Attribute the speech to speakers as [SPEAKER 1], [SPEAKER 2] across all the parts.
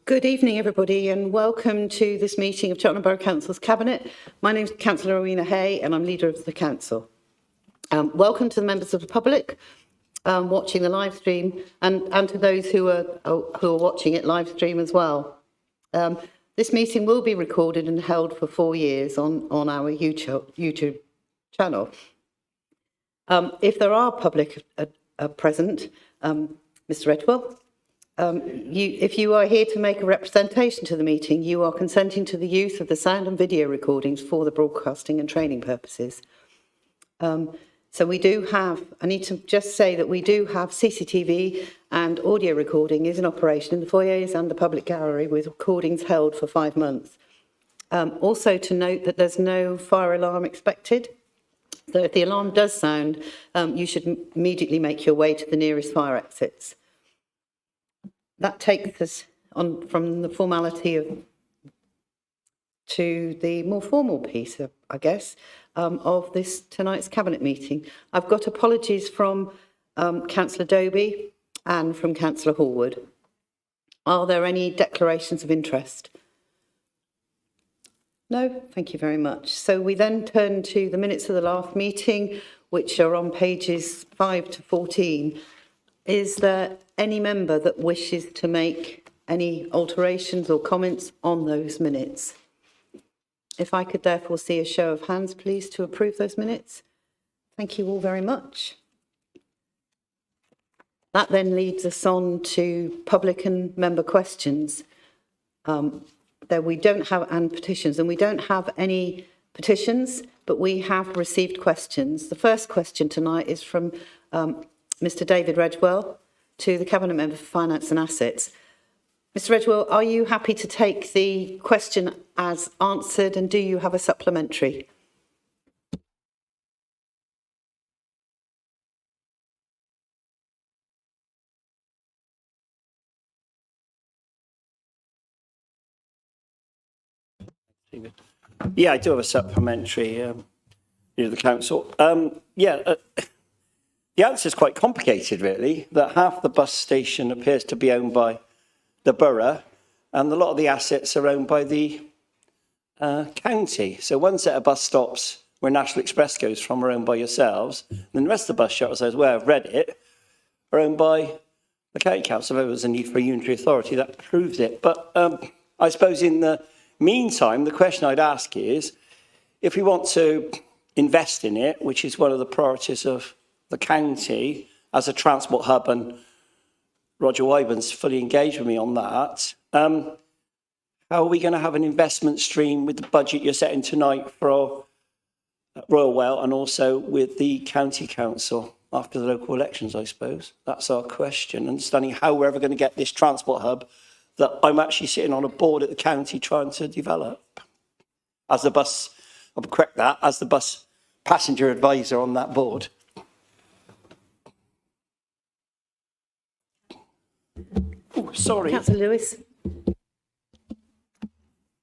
[SPEAKER 1] Good evening, everybody, and welcome to this meeting of Cheltenham Borough Council's Cabinet. My name is Councillor Rowena Hay, and I'm leader of the council. Welcome to the members of the public watching the live stream, and to those who are watching it live stream as well. This meeting will be recorded and held for 4 years on our YouTube channel. If there are public present, Mr. Edwell, if you are here to make a representation to the meeting, you are consenting to the use of the sound and video recordings for the broadcasting and training purposes. So we do have, I need to just say that we do have CCTV and audio recording is in operation in the foyers and the public gallery with recordings held for 5 months. Also to note that there's no fire alarm expected. So if the alarm does sound, you should immediately make your way to the nearest fire exits. That takes us on from the formality to the more formal piece, I guess, of tonight's Cabinet meeting. I've got apologies from Councillor Doby and from Councillor Hallwood. Are there any declarations of interest? No, thank you very much. So we then turn to the minutes of the last meeting, which are on pages 5 to 14. Is there any member that wishes to make any alterations or comments on those minutes? If I could therefore see a show of hands, please, to approve those minutes. Thank you all very much. That then leads us on to public and member questions. We don't have, and petitions, and we don't have any petitions, but we have received questions. The first question tonight is from Mr. David Redwell to the Cabinet Member for Finance and Assets. Mr. Redwell, are you happy to take the question as answered, and do you have a supplementary?
[SPEAKER 2] Yeah, I do have a supplementary to the council. The answer is quite complicated, really, that half the bus station appears to be owned by the borough and a lot of the assets are owned by the county. So one set of bus stops where National Express goes from are owned by yourselves, and then the rest of the bus shuttles, as well, I've read it, are owned by the county council. If there was a need for a unitary authority, that proves it. But I suppose in the meantime, the question I'd ask is, if we want to invest in it, which is one of the priorities of the county as a transport hub, and Roger Wyvern's fully engaged with me on that, how are we going to have an investment stream with the budget you're setting tonight for Royal Well and also with the county council after the local elections, I suppose? That's our question, understanding how we're ever going to get this transport hub that I'm actually sitting on a board at the county trying to develop. As the bus, I'll correct that, as the bus passenger advisor on that board. Oh, sorry.
[SPEAKER 1] Councillor Lewis.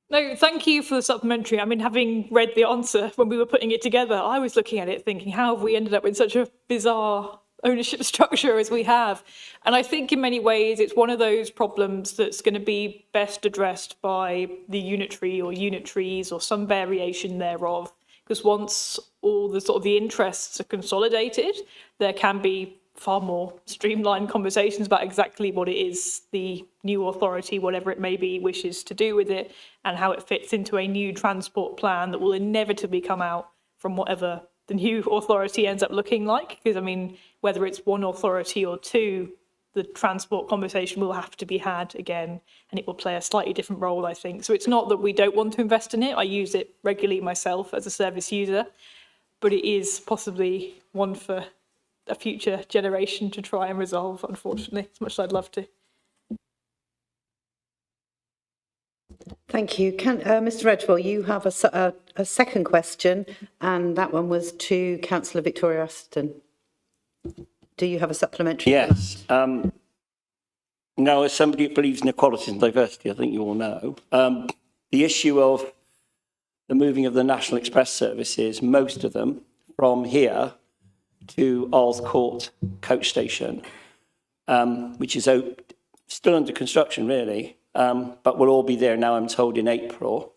[SPEAKER 3] No, thank you for the supplementary. I mean, having read the answer when we were putting it together, I was looking at it thinking, how have we ended up in such a bizarre ownership structure as we have? And I think in many ways it's one of those problems that's going to be best addressed by the unitary or unitaries or some variation thereof, because once all the sort of the interests are consolidated, there can be far more streamlined conversations about exactly what it is the new authority, whatever it may be, wishes to do with it, and how it fits into a new transport plan that will inevitably come out from whatever the new authority ends up looking like. Because, I mean, whether it's one authority or two, the transport conversation will have to be had again, and it will play a slightly different role, I think. So it's not that we don't want to invest in it. I use it regularly myself as a service user, but it is possibly one for a future generation to try and resolve, unfortunately, as much as I'd love to.
[SPEAKER 1] Thank you. Mr. Redwell, you have a second question, and that one was to Councillor Victoria Aston. Do you have a supplementary?
[SPEAKER 2] Yes. Now, as somebody who believes in equality and diversity, I think you all know, the issue of the moving of the National Express services, most of them from here to Arles Court coach station, which is still under construction, really, but will all be there now, I'm told, in April.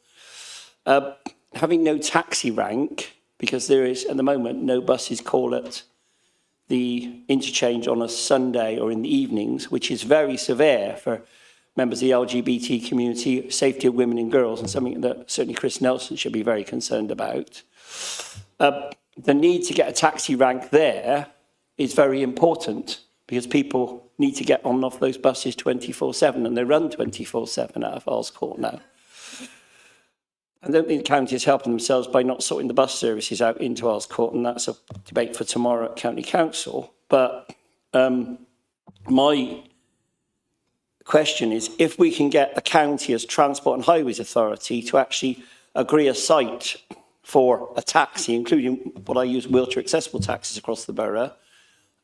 [SPEAKER 2] Having no taxi rank, because there is, at the moment, no buses call at the interchange on a Sunday or in the evenings, which is very severe for members of the LGBT community, safety of women and girls, and something that certainly Chris Nelson should be very concerned about. The need to get a taxi rank there is very important because people need to get on and off those buses 24/7, and they run 24/7 out of Earls Court now. I don't think the county is helping themselves by not sorting the bus services out into Earls Court, and that's a debate for tomorrow at County Council. But my question is, if we can get the county as Transport and Highways Authority to actually agree a site for a taxi, including what I use wheelchair accessible taxis across the borough,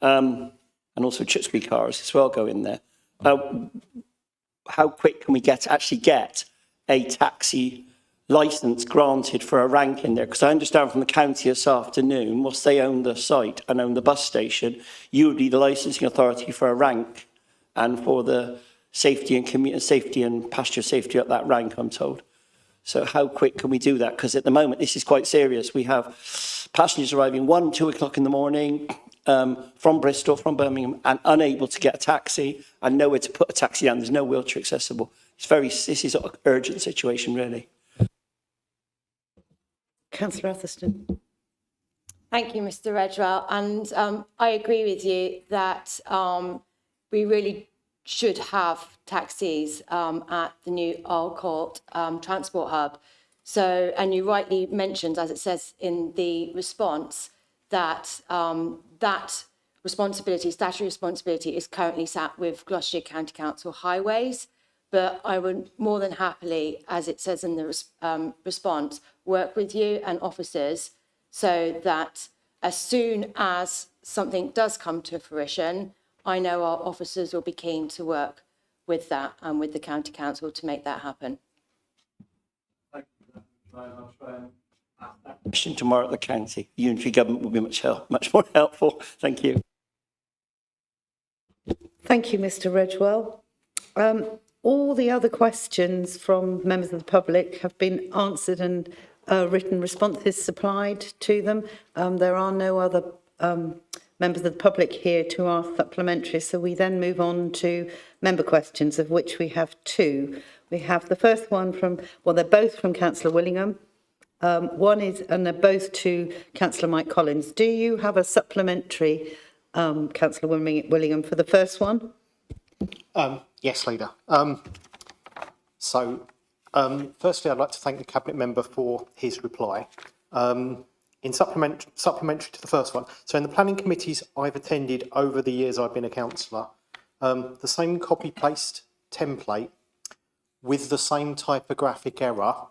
[SPEAKER 2] and also Chipsby cars as well go in there. How quick can we actually get a taxi licence granted for a rank in there? Because I understand from the county this afternoon, whilst they own the site and own the bus station, you would be the licensing authority for a rank and for the safety and commuter safety and passenger safety at that rank, I'm told. So how quick can we do that? Because at the moment, this is quite serious. We have passengers arriving 1, 2 o'clock in the morning from Bristol, from Birmingham, and unable to get a taxi and nowhere to put a taxi down. There's no wheelchair accessible. This is an urgent situation, really.
[SPEAKER 1] Councillor Atherstone.
[SPEAKER 4] Thank you, Mr. Redwell. And I agree with you that we really should have taxis at the new Earl Court transport hub. So, and you rightly mentioned, as it says in the response, that that responsibility, statutory responsibility, is currently sat with Gloucestershire County Council Highways. But I would more than happily, as it says in the response, work with you and officers so that as soon as something does come to fruition, I know our officers will be keen to work with that and with the County Council to make that happen.
[SPEAKER 2] Question tomorrow at the county. Unitary government will be much more helpful. Thank you.
[SPEAKER 1] Thank you, Mr. Redwell. All the other questions from members of the public have been answered and written responses supplied to them. There are no other members of the public here to ask supplementary, so we then move on to member questions, of which we have 2. We have the first one from, well, they're both from Councillor Willingham. One is, and they're both to Councillor Mike Collins. Do you have a supplementary, Councillor Willingham, for the first one?
[SPEAKER 5] Yes, Leader. Firstly, I'd like to thank the Cabinet member for his reply. In supplementary to the first one, so in the planning committees I've attended over the years I've been a councillor, the same copy-paste template with the same typographic error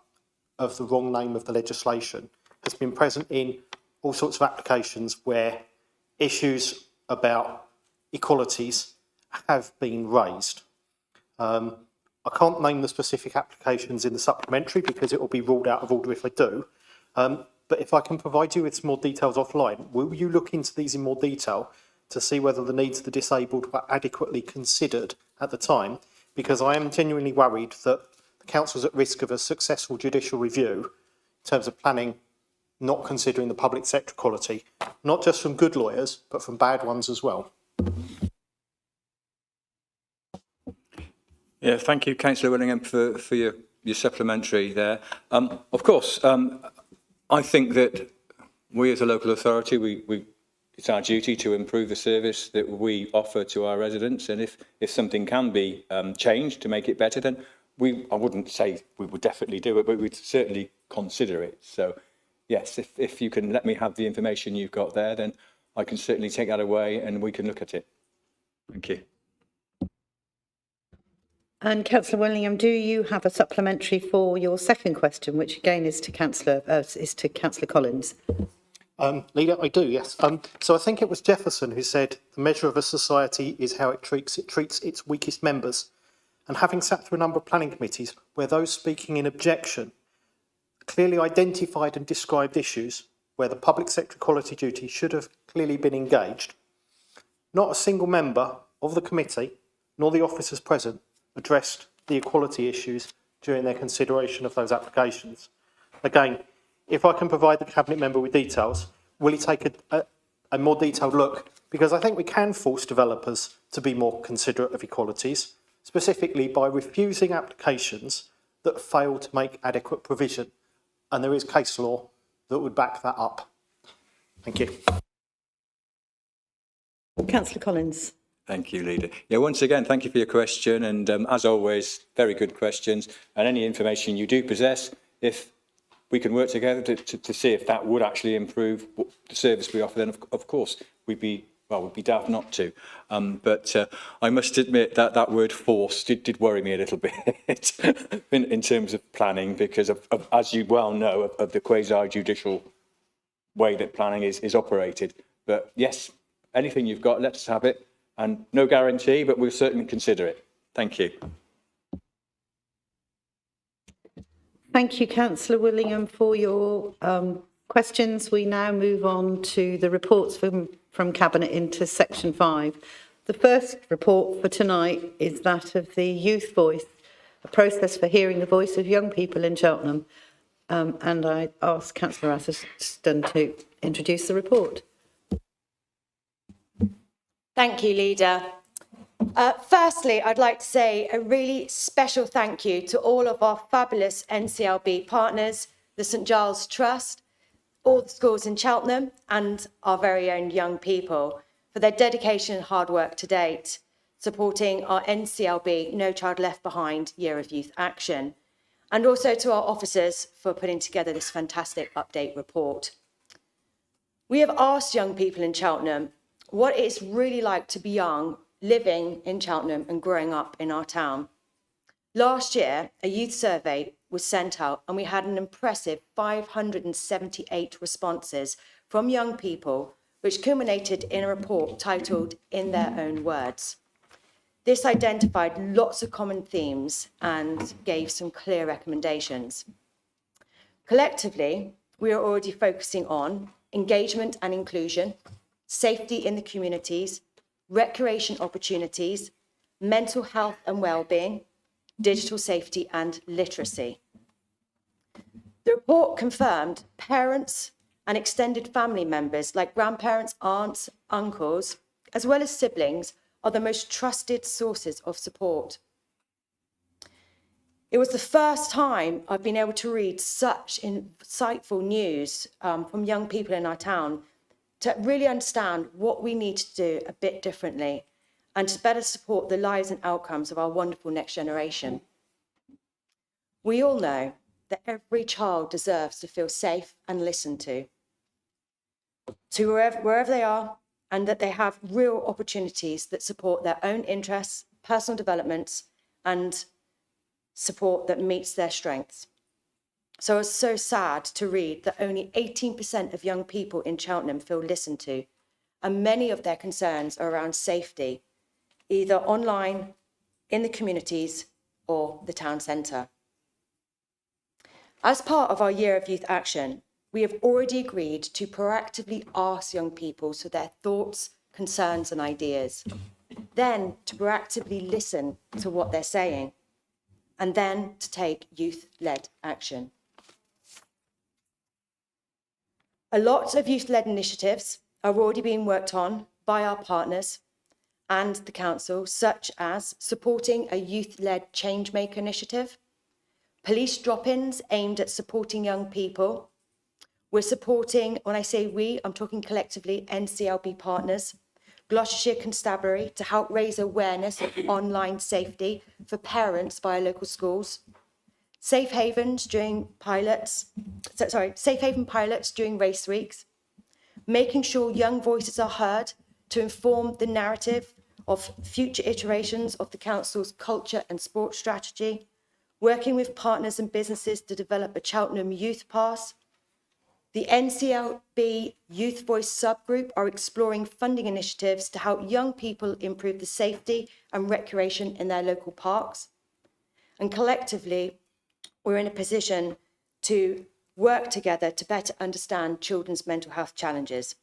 [SPEAKER 5] of the wrong name of the legislation has been present in all sorts of applications where issues about equalities have been raised. I can't name the specific applications in the supplementary because it will be ruled out of order if I do. But if I can provide you with some more details offline, will you look into these in more detail to see whether the needs of the disabled were adequately considered at the time? Because I am genuinely worried that the council's at risk of a successful judicial review in terms of planning not considering the public sector quality, not just from good lawyers, but from bad ones as well.
[SPEAKER 6] Yeah, thank you, Councillor Willingham, for your supplementary there. Of course, I think that we as a local authority, it's our duty to improve the service that we offer to our residents. And if something can be changed to make it better, then I wouldn't say we would definitely do it, but we'd certainly consider it. So yes, if you can let me have the information you've got there, then I can certainly take that away and we can look at it. Thank you.
[SPEAKER 1] And Councillor Willingham, do you have a supplementary for your second question, which again is to Councillor Collins?
[SPEAKER 5] Leader, I do, yes. So I think it was Jefferson who said the measure of a society is how it treats its weakest members. And having sat through a number of planning committees where those speaking in objection clearly identified and described issues where the public sector equality duty should have clearly been engaged, not a single member of the committee nor the officers present addressed the equality issues during their consideration of those applications. Again, if I can provide the Cabinet member with details, will he take a more detailed look? Because I think we can force developers to be more considerate of equalities, specifically by refusing applications that fail to make adequate provision. And there is case law that would back that up. Thank you.
[SPEAKER 1] Councillor Collins.
[SPEAKER 6] Thank you, Leader. Yeah, once again, thank you for your question. And as always, very good questions. And any information you do possess, if we can work together to see if that would actually improve the service we offer, then of course we'd be daft not to. But I must admit that that word force did worry me a little bit in terms of planning, because of, as you well know, of the quasi-judicial way that planning is operated. But yes, anything you've got, let's have it. And no guarantee, but we'll certainly consider it. Thank you.
[SPEAKER 1] Thank you, Councillor Willingham, for your questions. We now move on to the reports from Cabinet into section 5. The first report for tonight is that of the Youth Voice, a process for hearing the voice of young people in Cheltenham. And I ask Councillor Atherstone to introduce the report.
[SPEAKER 4] Thank you, Leader. Firstly, I'd like to say a really special thank you to all of our fabulous NCLB partners, the St Giles Trust, all the schools in Cheltenham, and our very own young people for their dedication and hard work to date, supporting our NCLB No Child Left Behind Year of Youth Action, and also to our officers for putting together this fantastic update report. We have asked young people in Cheltenham what it's really like to be young, living in Cheltenham and growing up in our town. Last year, a youth survey was sent out and we had an impressive 578 responses from young people, which culminated in a report titled In Their Own Words. This identified lots of common themes and gave some clear recommendations. Collectively, we are already focusing on engagement and inclusion, safety in the communities, recreation opportunities, mental health and well-being, digital safety and literacy. The report confirmed parents and extended family members like grandparents, aunts, uncles, as well as siblings, are the most trusted sources of support. It was the first time I've been able to read such insightful news from young people in our town to really understand what we need to do a bit differently and to better support the lives and outcomes of our wonderful next generation. We all know that every child deserves to feel safe and listened to wherever they are, and that they have real opportunities that support their own interests, personal developments, and support that meets their strengths. So it's so sad to read that only 18% of young people in Cheltenham feel listened to, and many of their concerns are around safety, either online, in the communities, or the town centre. As part of our Year of Youth Action, we have already agreed to proactively ask young people for their thoughts, concerns, and ideas, then to proactively listen to what they're saying, and then to take youth-led action. A lot of youth-led initiatives are already being worked on by our partners and the council, such as supporting a youth-led Changemaker initiative, police drop-ins aimed at supporting young people. We're supporting, when I say we, I'm talking collectively, NCLB partners, Gloucestershire Constabulary to help raise awareness of online safety for parents via local schools, safe haven pilots during race weeks, making sure young voices are heard to inform the narrative of future iterations of the council's culture and sports strategy, working with partners and businesses to develop a Cheltenham Youth Pass. The NCLB Youth Voice subgroup are exploring funding initiatives to help young people improve the safety and recreation in their local parks. And collectively, we're in a position to work together to better understand children's mental health challenges.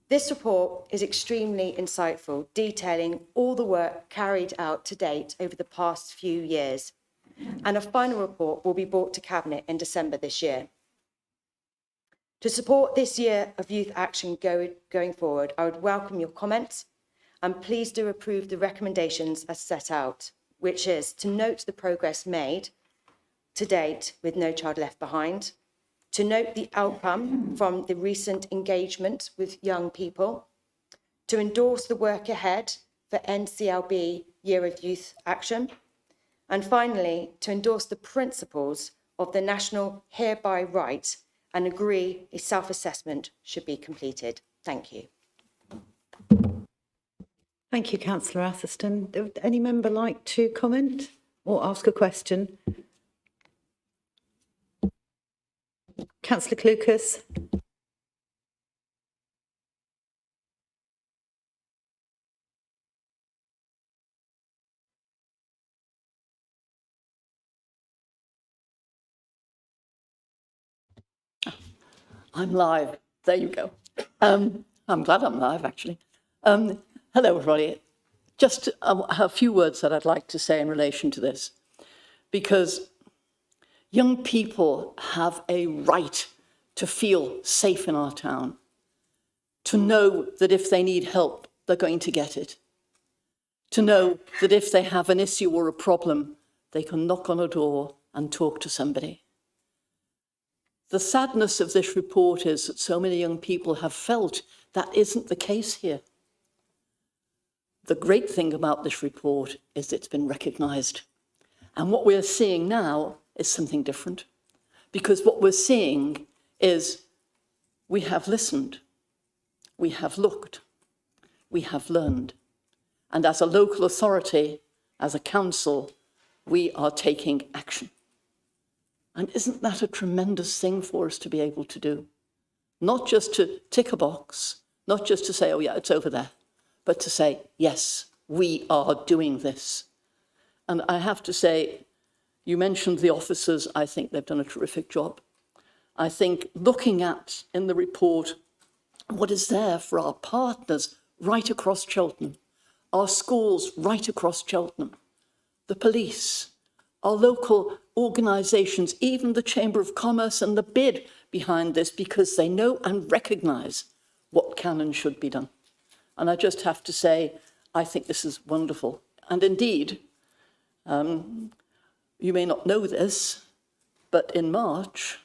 [SPEAKER 4] This report is extremely insightful, detailing all the work carried out to date over the past few years, and a final report will be brought to Cabinet in December this year. To support this year of youth action going forward, I would welcome your comments, and please do approve the recommendations as set out, which is to note the progress made to date with No Child Left Behind, to note the outcome from the recent engagement with young people, to endorse the work ahead for NCLB Year of Youth Action, and finally, to endorse the principles of the national hereby right and agree a self-assessment should be completed. Thank you.
[SPEAKER 1] Thank you, Councillor Atherstone. Would any member like to comment or ask a question? Councillor Clucas.
[SPEAKER 7] I'm live. There you go. I'm glad I'm live, actually. Hello, everybody. Just a few words that I'd like to say in relation to this, because young people have a right to feel safe in our town, to know that if they need help, they're going to get it, to know that if they have an issue or a problem, they can knock on a door and talk to somebody. The sadness of this report is that so many young people have felt that isn't the case here. The great thing about this report is it's been recognised. And what we're seeing now is something different. Because what we're seeing is we have listened, we have looked, we have learned. And as a local authority, as a council, we are taking action. And isn't that a tremendous thing for us to be able to do? Not just to tick a box, not just to say, oh yeah, it's over there, but to say, yes, we are doing this. And I have to say, you mentioned the officers. I think they've done a terrific job. I think looking at, in the report, what is there for our partners right across Cheltenham, our schools right across Cheltenham, the police, our local organisations, even the Chamber of Commerce and the bid behind this, because they know and recognise what can and should be done. And I just have to say, I think this is wonderful. And indeed, you may not know this, but in March,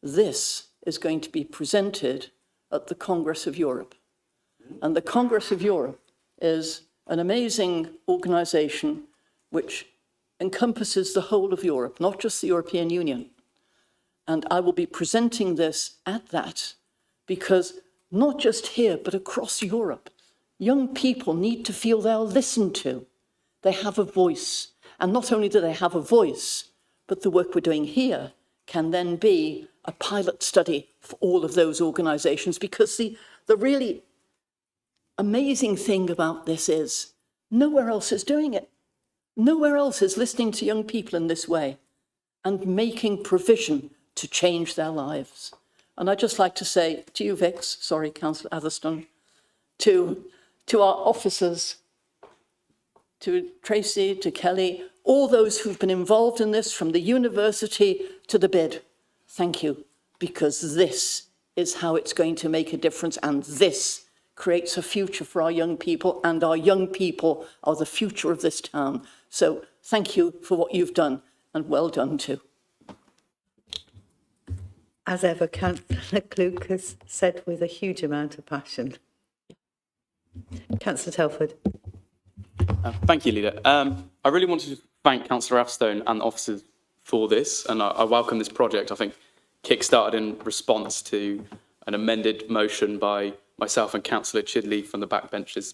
[SPEAKER 7] this is going to be presented at the Congress of Europe. And the Congress of Europe is an amazing organisation which encompasses the whole of Europe, not just the European Union. And I will be presenting this at that because not just here, but across Europe, young people need to feel they're listened to. They have a voice. And not only do they have a voice, but the work we're doing here can then be a pilot study for all of those organisations, because the really amazing thing about this is nowhere else is doing it. Nowhere else is listening to young people in this way and making provision to change their lives. And I'd just like to say to you, Vix, sorry, Councillor Atherstone, to our officers, to Tracy, to Kelly, all those who've been involved in this, from the university to the bid, thank you, because this is how it's going to make a difference, and this creates a future for our young people, and our young people are the future of this town. So thank you for what you've done, and well done too.
[SPEAKER 1] As ever, Councillor Clucas said with a huge amount of passion. Councillor Telford.
[SPEAKER 8] Thank you, Leader. I really wanted to thank Councillor Atherstone and the officers for this, and I welcome this project. I think kick-started in response to an amended motion by myself and Councillor Chidley from the backbenches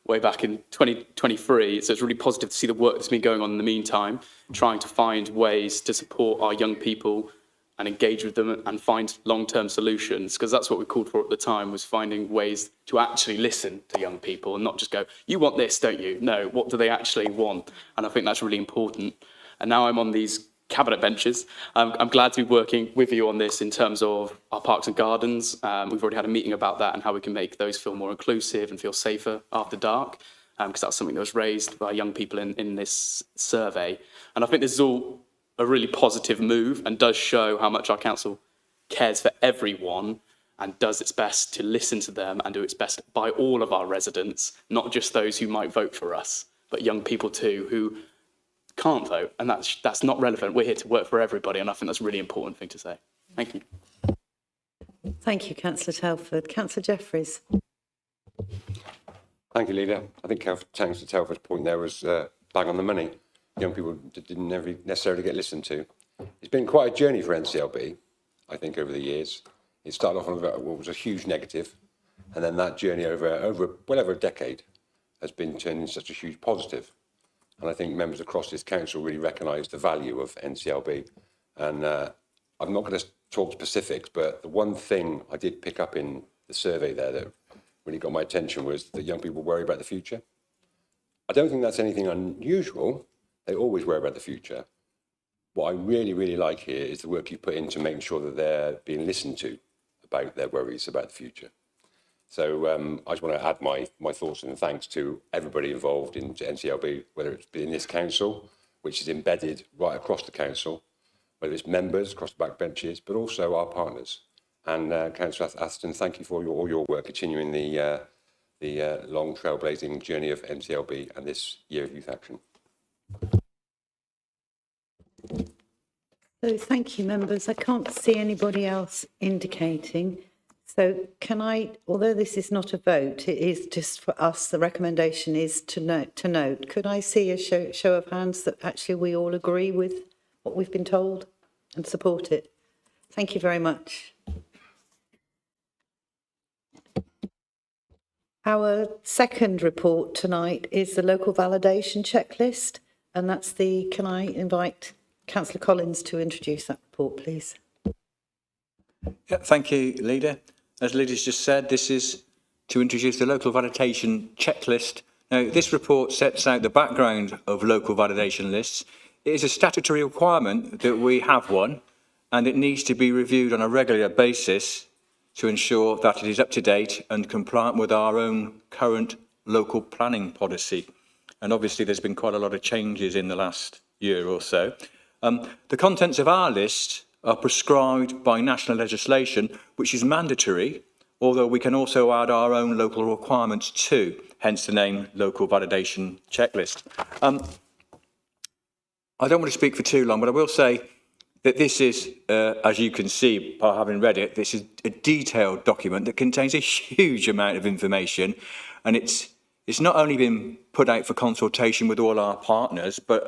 [SPEAKER 8] way back in 2023. So it's really positive to see the work that's been going on in the meantime, trying to find ways to support our young people and engage with them and find long-term solutions, because that's what we called for at the time, was finding ways to actually listen to young people and not just go, you want this, don't you? No, what do they actually want? And I think that's really important. And now I'm on these cabinet benches. I'm glad to be working with you on this in terms of our parks and gardens. We've already had a meeting about that and how we can make those feel more inclusive and feel safer after dark, because that's something that was raised by young people in this survey. And I think this is all a really positive move and does show how much our council cares for everyone and does its best to listen to them and do its best by all of our residents, not just those who might vote for us, but young people too who can't vote. And that's not relevant. We're here to work for everybody, and I think that's a really important thing to say. Thank you.
[SPEAKER 1] Thank you, Councillor Telford. Councillor Jeffries.
[SPEAKER 9] Thank you, Leader. I think Councillor Telford's point there was bang on the money. Young people didn't necessarily get listened to. It's been quite a journey for NCLB, I think, over the years. It started off on what was a huge negative, and then that journey over well over a decade has been turned into such a huge positive. And I think members across this council really recognise the value of NCLB. And I'm not going to talk specifics, but the one thing I did pick up in the survey there that really got my attention was that young people worry about the future. I don't think that's anything unusual. They always worry about the future. What I really, really like here is the work you put into making sure that they're being listened to about their worries about the future. So I just want to add my thoughts and thanks to everybody involved in NCLB, whether it's in this council, which is embedded right across the council, whether it's members across the back benches, but also our partners. And Councillor Atherton, thank you for all your work continuing the long trailblazing journey of NCLB and this year of youth action.
[SPEAKER 1] So thank you, members. I can't see anybody else indicating. So can I, although this is not a vote, it is just for us, the recommendation is to note. Could I see a show of hands that actually we all agree with what we've been told and support it? Thank you very much. Our second report tonight is the local validation checklist, and that's the, can I invite Councillor Collins to introduce that report, please?
[SPEAKER 6] Yeah, thank you, Leader. As Leader's just said, this is to introduce the local validation checklist. Now, this report sets out the background of local validation lists. It is a statutory requirement that we have one, and it needs to be reviewed on a regular basis to ensure that it is up to date and compliant with our own current local planning policy. And obviously, there's been quite a lot of changes in the last year or so. The contents of our list are prescribed by national legislation, which is mandatory, although we can also add our own local requirements too, hence the name Local Validation Checklist. I don't want to speak for too long, but I will say that this is, as you can see by having read it, this is a detailed document that contains a huge amount of information, and it's not only been put out for consultation with all our partners, but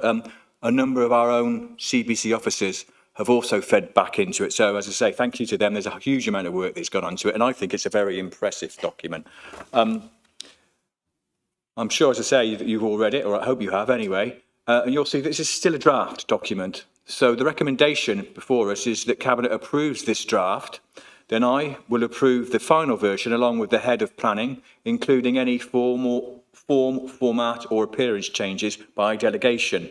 [SPEAKER 6] a number of our own CBC officers have also fed back into it. So, as I say, thank you to them. There's a huge amount of work that's gone onto it, and I think it's a very impressive document. I'm sure, as I say, that you've all read it, or I hope you have anyway, and you'll see that this is still a draft document. So the recommendation before us is that Cabinet approves this draft. Then I will approve the final version along with the head of planning, including any form, format or appearance changes by delegation.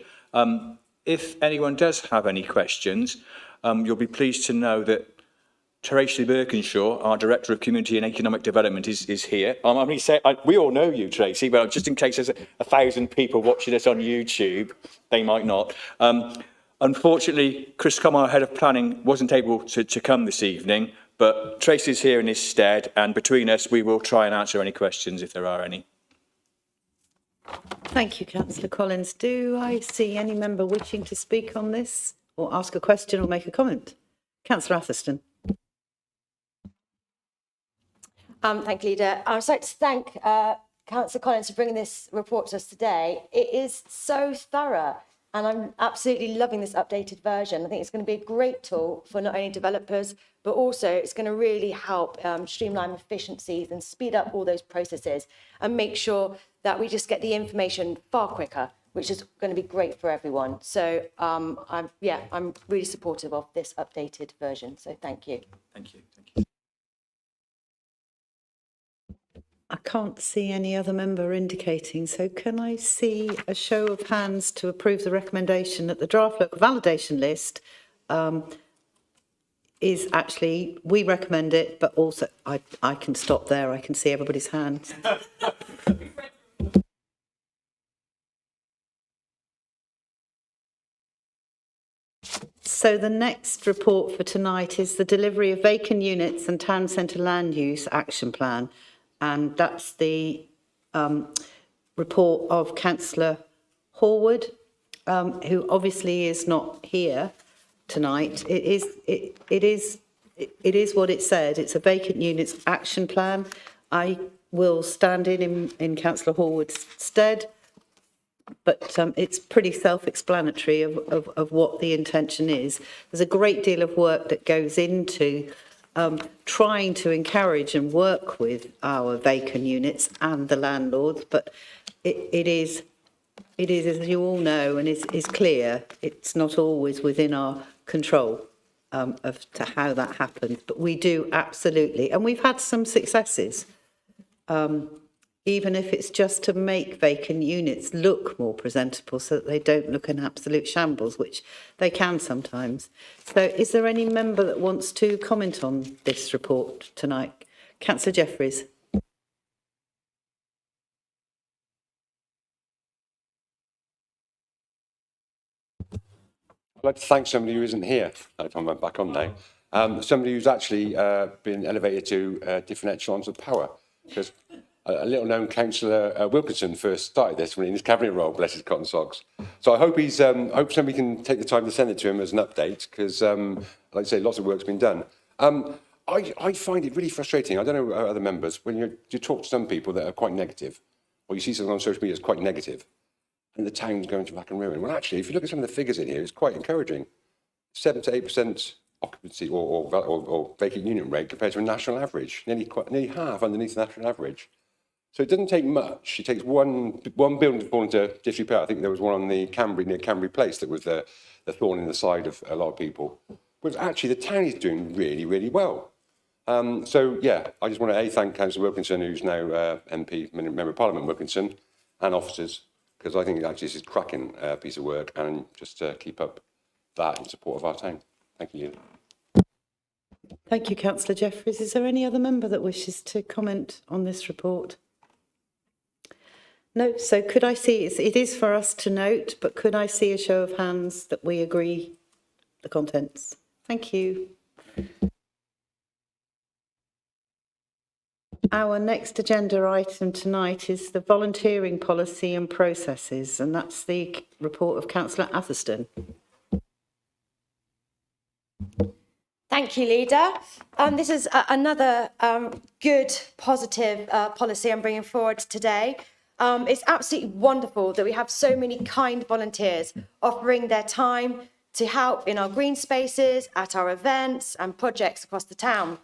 [SPEAKER 6] If anyone does have any questions, you'll be pleased to know that Tracy Birkinshaw, our Director of Community and Economic Development, is here. We all know you, Tracy, but just in case there's 1,000 people watching us on YouTube, they might not. Unfortunately, Chris Common, our Head of Planning, wasn't able to come this evening, but Tracy's here in his stead, and between us, we will try and answer any questions if there are any.
[SPEAKER 1] Thank you, Councillor Collins. Do I see any member wishing to speak on this or ask a question or make a comment? Councillor Atherton.
[SPEAKER 4] Thank you, Leader. I'd just like to thank Councillor Collins for bringing this report to us today. It is so thorough, and I'm absolutely loving this updated version. I think it's going to be a great tool for not only developers, but also it's going to really help streamline efficiencies and speed up all those processes and make sure that we just get the information far quicker, which is going to be great for everyone. So I'm really supportive of this updated version. So thank you.
[SPEAKER 6] Thank you. Thank you.
[SPEAKER 1] I can't see any other member indicating, so can I see a show of hands to approve the recommendation that the draft local validation list is actually, we recommend it, but also I can stop there, I can see everybody's hands. So the next report for tonight is the delivery of vacant units and town centre land use action plan. And that's the report of Councillor Horwood, who obviously is not here tonight. It is what it said. It's a vacant units action plan. I will stand in Councillor Horwood's stead. But it's pretty self-explanatory of what the intention is. There's a great deal of work that goes into trying to encourage and work with our vacant units and the landlords, but it is, as you all know, and is clear, it's not always within our control of to how that happens. But we do absolutely, and we've had some successes. Even if it's just to make vacant units look more presentable so that they don't look an absolute shambles, which they can sometimes. So is there any member that wants to comment on this report tonight? Councillor Jeffries.
[SPEAKER 9] I'd like to thank somebody who isn't here. I'm back on now. Somebody who's actually been elevated to different echelons of power. Because a little-known councillor Wilkinson first started this when he in his cabinet role, bless his cotton socks. So I hope hope somebody can take the time to send it to him as an update, because, like I say, lots of work's been done. I find it really frustrating. I don't know other members, when you talk to some people that are quite negative, or you see something on social media that's quite negative, and the town's going to rack and ruin. Well, actually, if you look at some of the figures in here, it's quite encouraging. 7 to 8% occupancy or vacant unit rate compared to a national average, nearly half underneath the national average. So it doesn't take much. It takes one building to fall into disrepair. I think there was one on the near Canbury Place that was the thorn in the side of a lot of people. But actually, the town is doing really, really well. So yeah, I just want to thank Councillor Wilkinson, who's now MP, Member of Parliament Wilkinson, and officers, because I think actually this is a cracking piece of work, and just keep up that in support of our town. Thank you.
[SPEAKER 1] Thank you, Councillor Jeffries. Is there any other member that wishes to comment on this report? No, so could I see, it is for us to note, but could I see a show of hands that we agree the contents? Thank you. Our next agenda item tonight is the volunteering policy and processes, and that's the report of Councillor Atherstone.
[SPEAKER 4] Thank you, Leader. This is another good, positive policy I'm bringing forward today. It's absolutely wonderful that we have so many kind volunteers offering their time to help in our green spaces, at our events and projects across the town.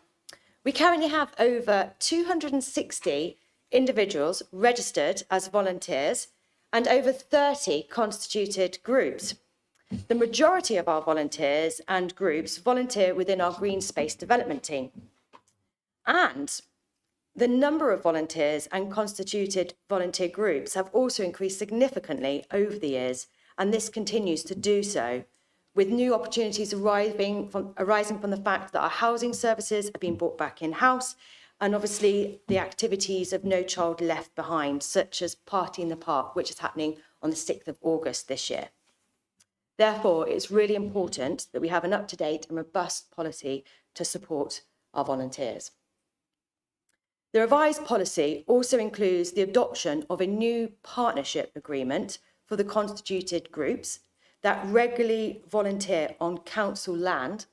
[SPEAKER 4] We currently have over 260 individuals registered as volunteers and over 30 constituted groups. The majority of our volunteers and groups volunteer within our green space development team. And the number of volunteers and constituted volunteer groups have also increased significantly over the years, and this continues to do so, with new opportunities arising from the fact that our housing services are being brought back in-house, and obviously the activities of No Child Left Behind, such as Party in the Park, which is happening on the 6th of August this year. Therefore, it's really important that we have an up-to-date and robust policy to support our volunteers. The revised policy also includes the adoption of a new partnership agreement for the constituted groups that regularly volunteer on council land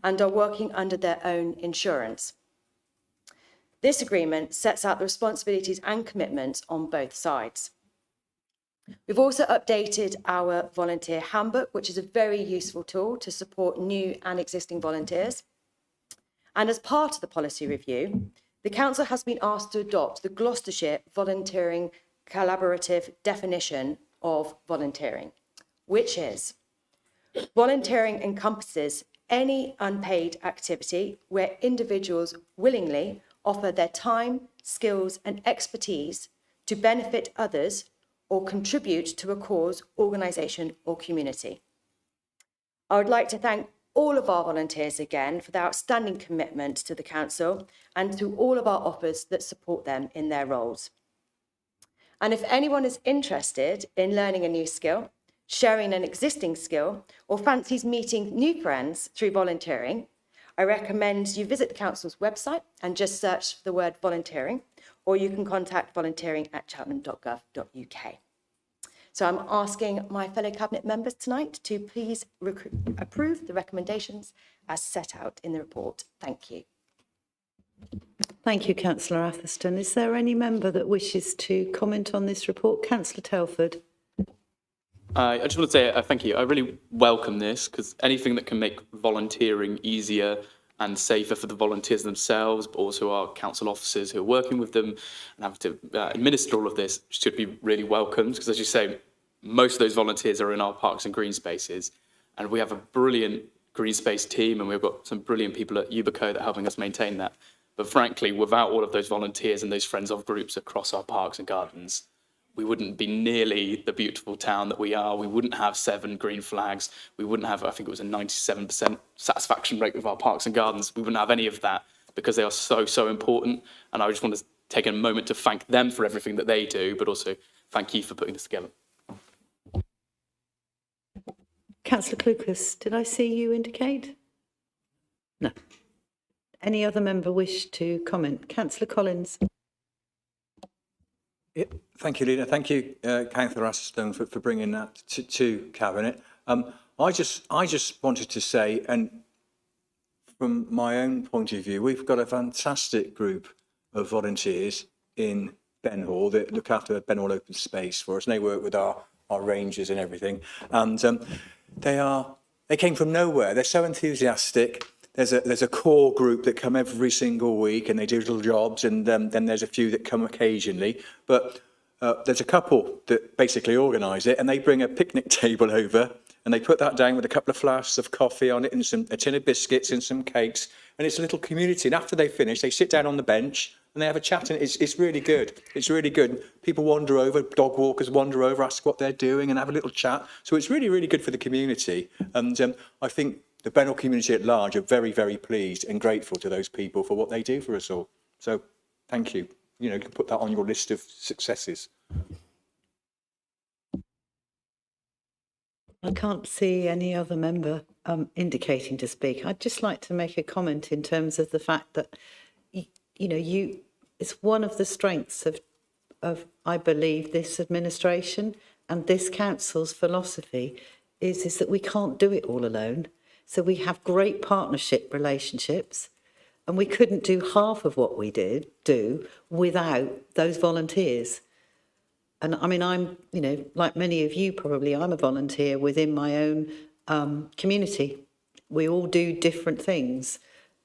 [SPEAKER 4] and are working under their own insurance. This agreement sets out the responsibilities and commitments on both sides. We've also updated our volunteer handbook, which is a very useful tool to support new and existing volunteers. And as part of the policy review, the Council has been asked to adopt the Gloucestershire Volunteering Collaborative definition of volunteering, which is: volunteering encompasses any unpaid activity where individuals willingly offer their time, skills and expertise to benefit others or contribute to a cause, organisation or community. I would like to thank all of our volunteers again for their outstanding commitment to the council and to all of our offers that support them in their roles. And if anyone is interested in learning a new skill, sharing an existing skill, or fancies meeting new friends through volunteering, I recommend you visit the council's website and just search the word volunteering, or you can contact volunteering@cheltenham.gov.uk. So I'm asking my fellow cabinet members tonight to please approve the recommendations as set out in the report. Thank you.
[SPEAKER 1] Thank you, Councillor Atherstone. Is there any member that wishes to comment on this report? Councillor Telford.
[SPEAKER 8] I just want to say thank you. I really welcome this because anything that can make volunteering easier and safer for the volunteers themselves, but also our council officers who are working with them and have to administer all of this should be really welcomed. Because as you say, most of those volunteers are in our parks and green spaces. And we have a brilliant green space team and we've got some brilliant people at Ubico that are helping us maintain that. But frankly, without all of those volunteers and those friends of groups across our parks and gardens, we wouldn't be nearly the beautiful town that we are. We wouldn't have 7 green flags. We wouldn't have, I think it was a 97% satisfaction rate with our parks and gardens. We wouldn't have any of that because they are so, so important. And I just want to take a moment to thank them for everything that they do, but also thank you for putting this together.
[SPEAKER 1] Councillor Clucas, did I see you indicate? No. Any other member wish to comment? Councillor Collins.
[SPEAKER 6] Yeah, thank you, Leader. Thank you, Councillor Atherstone, for bringing that to Cabinet. I just wanted to say, and from my own point of view, we've got a fantastic group of volunteers in Ben Hall that look after Ben Hall open space for us, and they work with our rangers and everything. And they came from nowhere. They're so enthusiastic. There's a core group that come every single week and they do little jobs, and then there's a few that come occasionally. But there's a couple that basically organise it, and they bring a picnic table over and they put that down with a couple of flasks of coffee on it and a tin of biscuits and some cakes, and it's a little community. And after they finish, they sit down on the bench and they have a chat, and it's really good. It's really good. People wander over, dog walkers wander over, ask what they're doing and have a little chat. So it's really, really good for the community. And I think the Ben Hall community at large are very, very pleased and grateful to those people for what they do for us all. So thank you. You can put that on your list of successes.
[SPEAKER 1] I can't see any other member indicating to speak. I'd just like to make a comment in terms of the fact that, it's one of the strengths of I believe, this administration and this council's philosophy is that we can't do it all alone. So we have great partnership relationships, and we couldn't do half of what we do without those volunteers. And I mean, I'm, like many of you probably, I'm a volunteer within my own community. We all do different things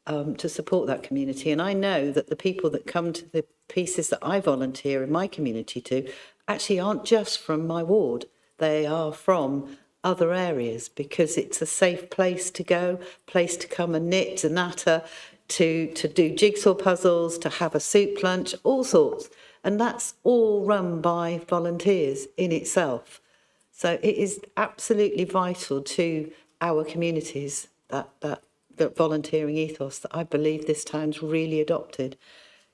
[SPEAKER 1] to support that community. And I know that the people that come to the pieces that I volunteer in my community to actually aren't just from my ward. They are from other areas, because it's a safe place to go, place to come and knit and natter, to do jigsaw puzzles, to have a soup lunch, all sorts. And that's all run by volunteers in itself. So it is absolutely vital to our communities, that volunteering ethos that I believe this town's really adopted.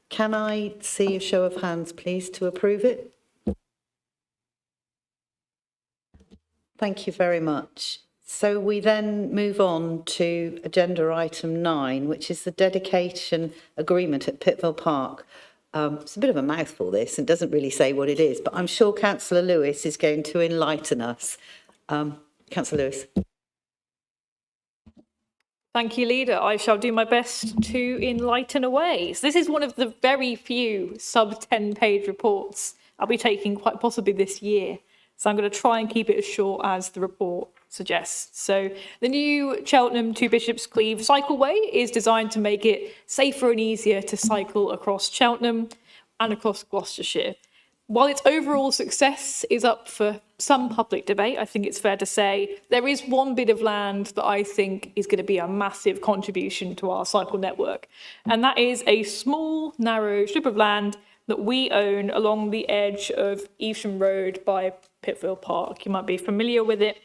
[SPEAKER 1] Can I see a show of hands, please, to approve it? Thank you very much. So we then move on to agenda item 9, which is the dedication agreement at Pittville Park. It's a bit of a mouthful, this, and doesn't really say what it is, but I'm sure Councillor Lewis is going to enlighten us. Councillor Lewis.
[SPEAKER 3] Thank you, Leader. I shall do my best to enlighten away. So this is one of the very few sub-10-page reports I'll be taking quite possibly this year. So I'm going to try and keep it as short as the report suggests. So the new Cheltenham to Bishop's Cleeve cycleway is designed to make it safer and easier to cycle across Cheltenham and across Gloucestershire. while its overall success is up for some public debate, I think it's fair to say there is one bit of land that I think is going to be a massive contribution to our cycle network. And that is a small, narrow strip of land that we own along the edge of Evesham Road by Pitfield Park. You might be familiar with it.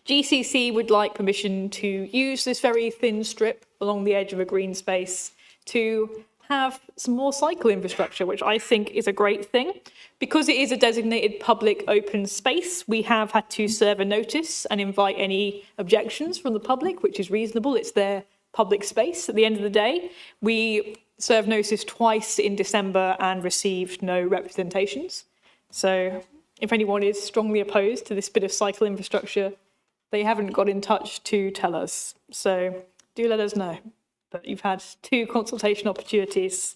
[SPEAKER 3] GCC would like permission to use this very thin strip along the edge of a green space to have some more cycle infrastructure, which I think is a great thing. Because it is a designated public open space, we have had to serve a notice and invite any objections from the public, which is reasonable. It's their public space at the end of the day. We served notice twice in December and received no representations. So if anyone is strongly opposed to this bit of cycle infrastructure, they haven't got in touch to tell us. So do let us know. But you've had 2 consultation opportunities.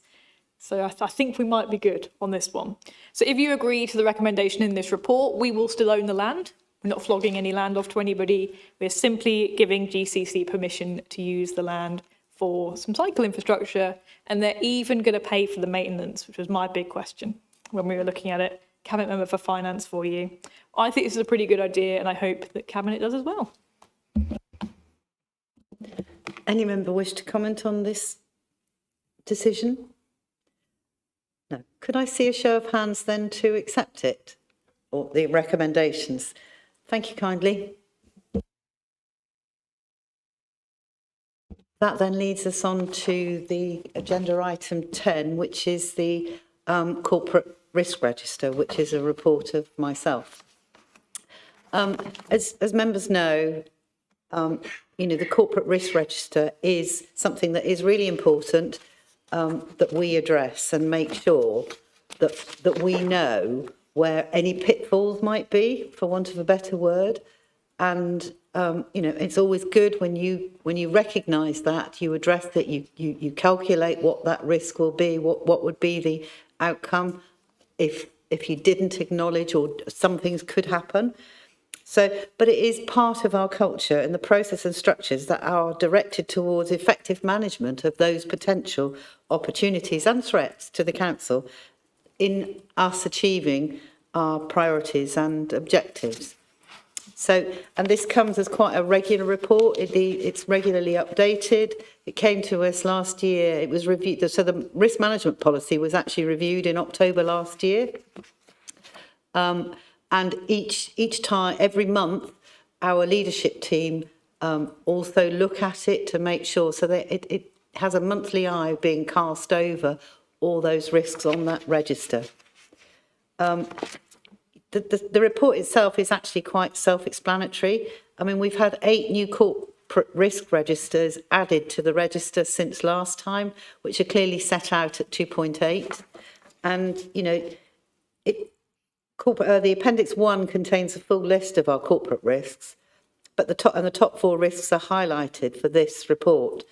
[SPEAKER 3] So I think we might be good on this one. So if you agree to the recommendation in this report, we will still own the land. We're not flogging any land off to anybody. We're simply giving GCC permission to use the land for some cycle infrastructure. And they're even going to pay for the maintenance, which was my big question when we were looking at it. Cabinet Member for Finance for you. I think this is a pretty good idea, and I hope that Cabinet does as well.
[SPEAKER 1] Any member wish to comment on this decision? No. Could I see a show of hands then to accept it, or the recommendations? Thank you kindly. That then leads us on to the agenda item 10, which is the corporate risk register, which is a report of myself. As members know, the corporate risk register is something that is really important that we address and make sure that we know where any pitfalls might be, for want of a better word. And it's always good when you recognise that, you address it, you calculate what that risk will be, what would be the outcome if you didn't acknowledge, or some things could happen. So, but it is part of our culture and the process and structures that are directed towards effective management of those potential opportunities and threats to the council in us achieving our priorities and objectives. So, and this comes as quite a regular report. It's regularly updated. It came to us last year. It was reviewed. So the risk management policy was actually reviewed in October last year. And each time, every month, our leadership team also look at it to make sure so that it has a monthly eye being cast over all those risks on that register. The report itself is actually quite self-explanatory. I mean, we've had 8 new corporate risk registers added to the register since last time, which are clearly set out at 2.8. And, the Appendix 1 contains a full list of our corporate risks, but the top 4 risks are highlighted for this report.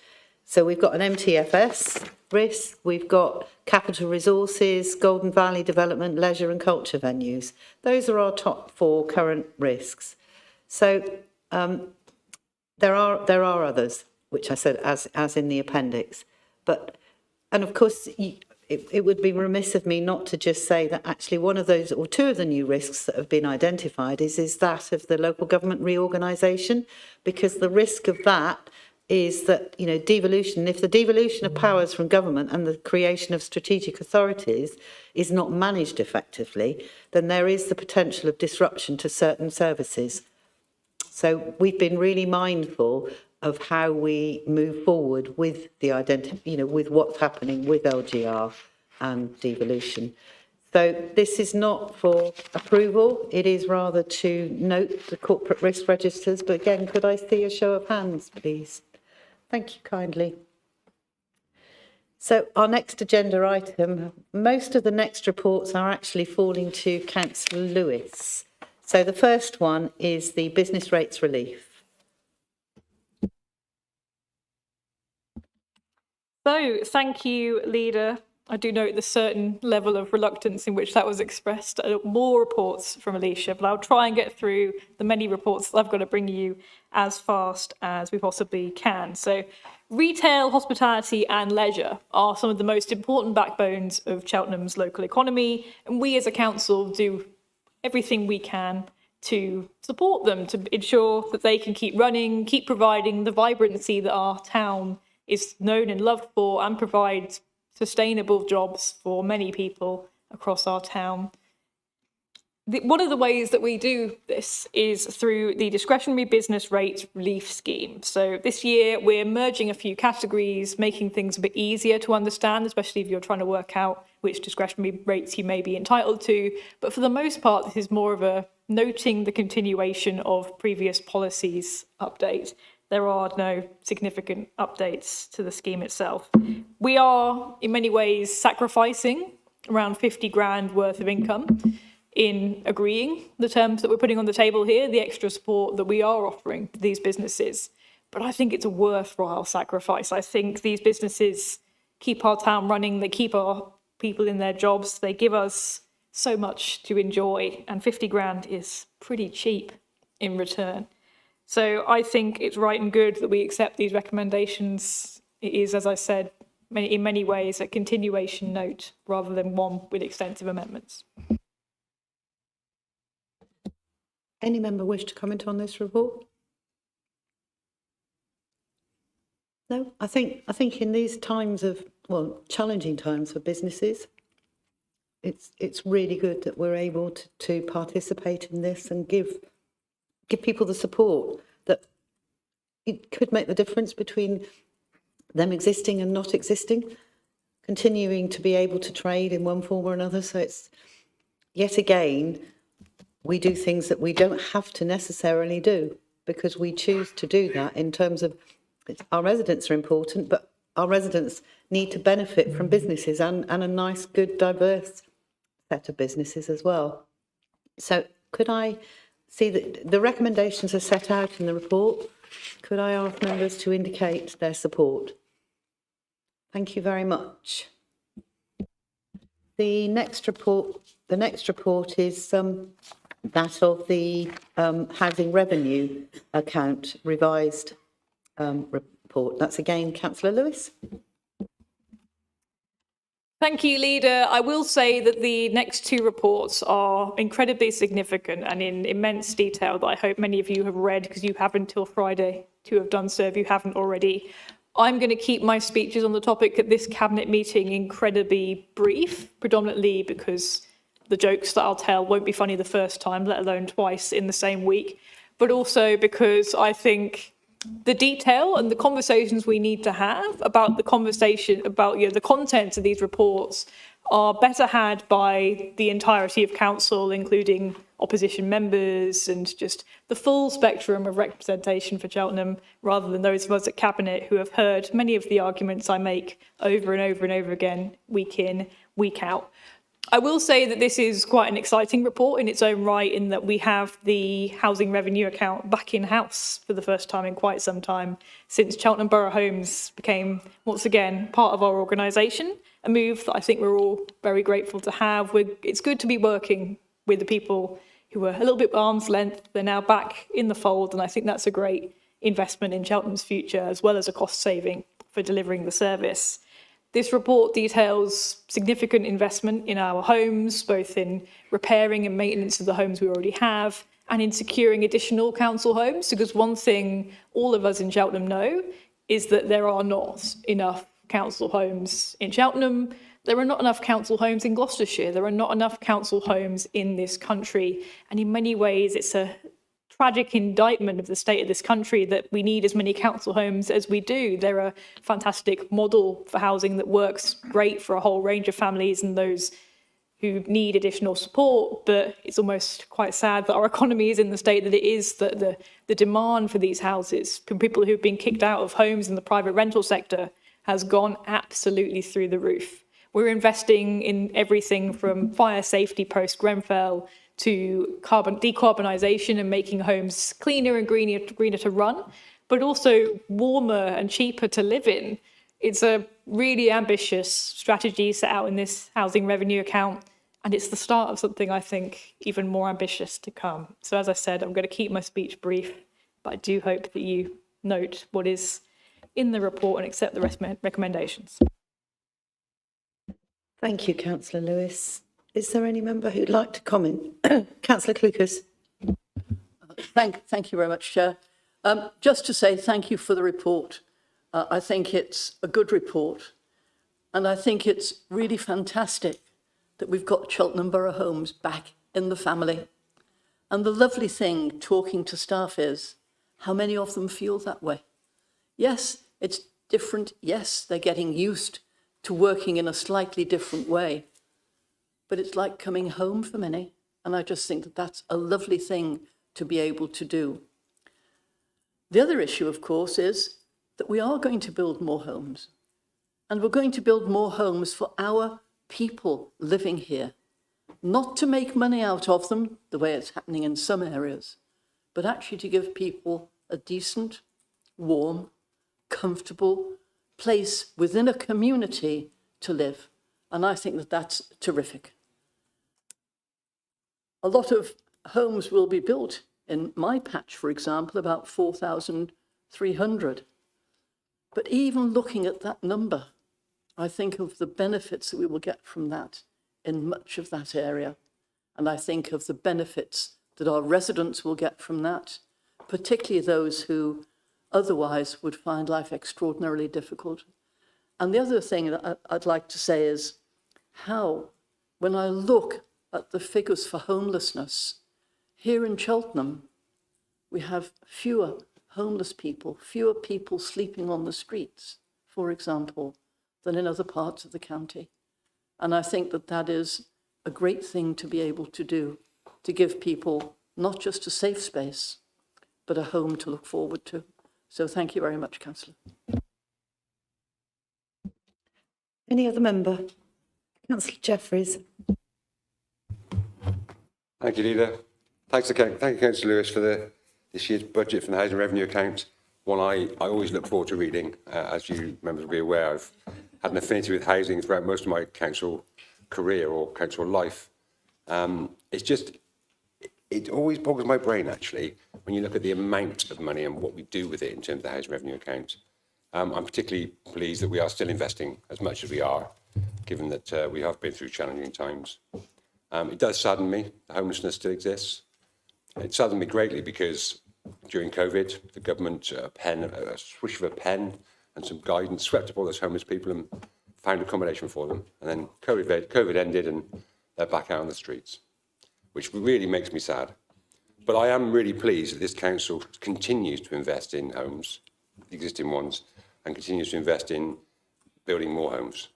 [SPEAKER 1] So we've got an MTFS risk, we've got capital resources, Golden Valley development, leisure and culture venues. Those are our top 4 current risks. So there are others, which I said as in the appendix. And of course, it would be remiss of me not to just say that actually one of those, or 2 of the new risks that have been identified is that of the local government reorganisation, because the risk of that is that, devolution, if the devolution of powers from government and the creation of strategic authorities is not managed effectively, then there is the potential of disruption to certain services. So we've been really mindful of how we move forward with the with what's happening with LGR and devolution. So this is not for approval, it is rather to note the corporate risk registers. But again, could I see a show of hands, please? Thank you kindly. So our next agenda item, most of the next reports are actually falling to Councillor Lewis. So the first one is the business rates relief.
[SPEAKER 3] So thank you, Leader. I do note the certain level of reluctance in which that was expressed. More reports from Alicia, but I'll try and get through the many reports that I've got to bring you as fast as we possibly can. So retail, hospitality and leisure are some of the most important backbones of Cheltenham's local economy, and we as a council do everything we can to support them, to ensure that they can keep running, keep providing the vibrancy that our town is known and loved for, and provide sustainable jobs for many people across our town. One of the ways that we do this is through the discretionary business rates relief scheme. So this year we're merging a few categories, making things a bit easier to understand, especially if you're trying to work out which discretionary rates you may be entitled to. But for the most part, this is more of a noting the continuation of previous policies update. There are no significant updates to the scheme itself. We are, in many ways, sacrificing around 50 grand worth of income in agreeing the terms that we're putting on the table here, the extra support that we are offering to these businesses. But I think it's a worthwhile sacrifice. I think these businesses keep our town running, they keep our people in their jobs, they give us so much to enjoy, and 50 grand is pretty cheap in return. So I think it's right and good that we accept these recommendations. It is, as I said, in many ways a continuation note rather than one with extensive amendments.
[SPEAKER 1] Any member wish to comment on this report? No, I think in these times of, well, challenging times for businesses, it's really good that we're able to participate in this and give people the support that it could make the difference between them existing and not existing, continuing to be able to trade in one form or another. So it's, yet again, we do things that we don't have to necessarily do because we choose to do that in terms of our residents are important, but our residents need to benefit from businesses and a nice, good, diverse set of businesses as well. So could I see that the recommendations are set out in the report? Could I ask members to indicate their support? Thank you very much. The next report is that of the housing revenue account revised report. That's again Councillor Lewis.
[SPEAKER 3] Thank you, Leader. I will say that the next two reports are incredibly significant and in immense detail that I hope many of you have read because you have until Friday to have done so if you haven't already. I'm going to keep my speeches on the topic at this Cabinet meeting incredibly brief, predominantly because the jokes that I'll tell won't be funny the first time, let alone twice in the same week, but also because I think the detail and the conversations we need to have about the conversation about the contents of these reports are better had by the entirety of council, including opposition members and just the full spectrum of representation for Cheltenham, rather than those of us at Cabinet who have heard many of the arguments I make over and over and over again, week in, week out. I will say that this is quite an exciting report in its own right, in that we have the housing revenue account back in-house for the first time in quite some time since Cheltenham Borough Homes became, once again, part of our organisation, a move that I think we're all very grateful to have. It's good to be working with the people who were a little bit arm's length. They're now back in the fold, and I think that's a great investment in Cheltenham's future, as well as a cost saving for delivering the service. This report details significant investment in our homes, both in repairing and maintenance of the homes we already have, and in securing additional council homes, because one thing all of us in Cheltenham know is that there are not enough council homes in Cheltenham. There are not enough council homes in Gloucestershire. There are not enough council homes in this country. And in many ways, it's a tragic indictment of the state of this country that we need as many council homes as we do. They're a fantastic model for housing that works great for a whole range of families and those who need additional support, but it's almost quite sad that our economy is in the state that it is, that the demand for these houses from people who've been kicked out of homes in the private rental sector has gone absolutely through the roof. We're investing in everything from fire safety post-Grenfell to decarbonisation and making homes cleaner and greener to run, but also warmer and cheaper to live in. It's a really ambitious strategy set out in this housing revenue account, and it's the start of something I think even more ambitious to come. So as I said, I'm going to keep my speech brief, but I do hope that you note what is in the report and accept the recommendations.
[SPEAKER 1] Thank you, Councillor Lewis. Is there any member who'd like to comment? Councillor Clucas.
[SPEAKER 7] Thank you very much, Chair. Just to say thank you for the report. I think it's a good report, and I think it's really fantastic that we've got Cheltenham Borough Homes back in the family. And the lovely thing talking to staff is how many of them feel that way. Yes, it's different. Yes, they're getting used to working in a slightly different way, but it's like coming home for many. And I just think that that's a lovely thing to be able to do. The other issue, of course, is that we are going to build more homes, and we're going to build more homes for our people living here, not to make money out of them the way it's happening in some areas, but actually to give people a decent, warm, comfortable place within a community to live. And I think that that's terrific. A lot of homes will be built in my patch, for example, about 4,300. But even looking at that number, I think of the benefits that we will get from that in much of that area. And I think of the benefits that our residents will get from that, particularly those who otherwise would find life extraordinarily difficult. And the other thing that I'd like to say is how, when I look at the figures for homelessness, here in Cheltenham, we have fewer homeless people, fewer people sleeping on the streets, for example, than in other parts of the county. And I think that that is a great thing to be able to do, to give people not just a safe space, but a home to look forward to. So thank you very much, Councillor.
[SPEAKER 1] Any other member? Councillor Jeffries.
[SPEAKER 9] Thank you, Leader. Thank you, Councillor Lewis, for this year's budget from the Housing Revenue Account. One I always look forward to reading. As you members will be aware, I've had an affinity with housing throughout most of my council career or council life. It always boggles my brain, actually, when you look at the amount of money and what we do with it in terms of the Housing Revenue Account. I'm particularly pleased that we are still investing as much as we are, given that we have been through challenging times. It does sadden me that homelessness still exists. It saddened me greatly because during COVID, the government, a swish of a pen and some guidance swept up all those homeless people and found accommodation for them. And then COVID ended and they're back out on the streets, which really makes me sad. But I am really pleased that this council continues to invest in homes, the existing ones, and continues to invest in building more homes.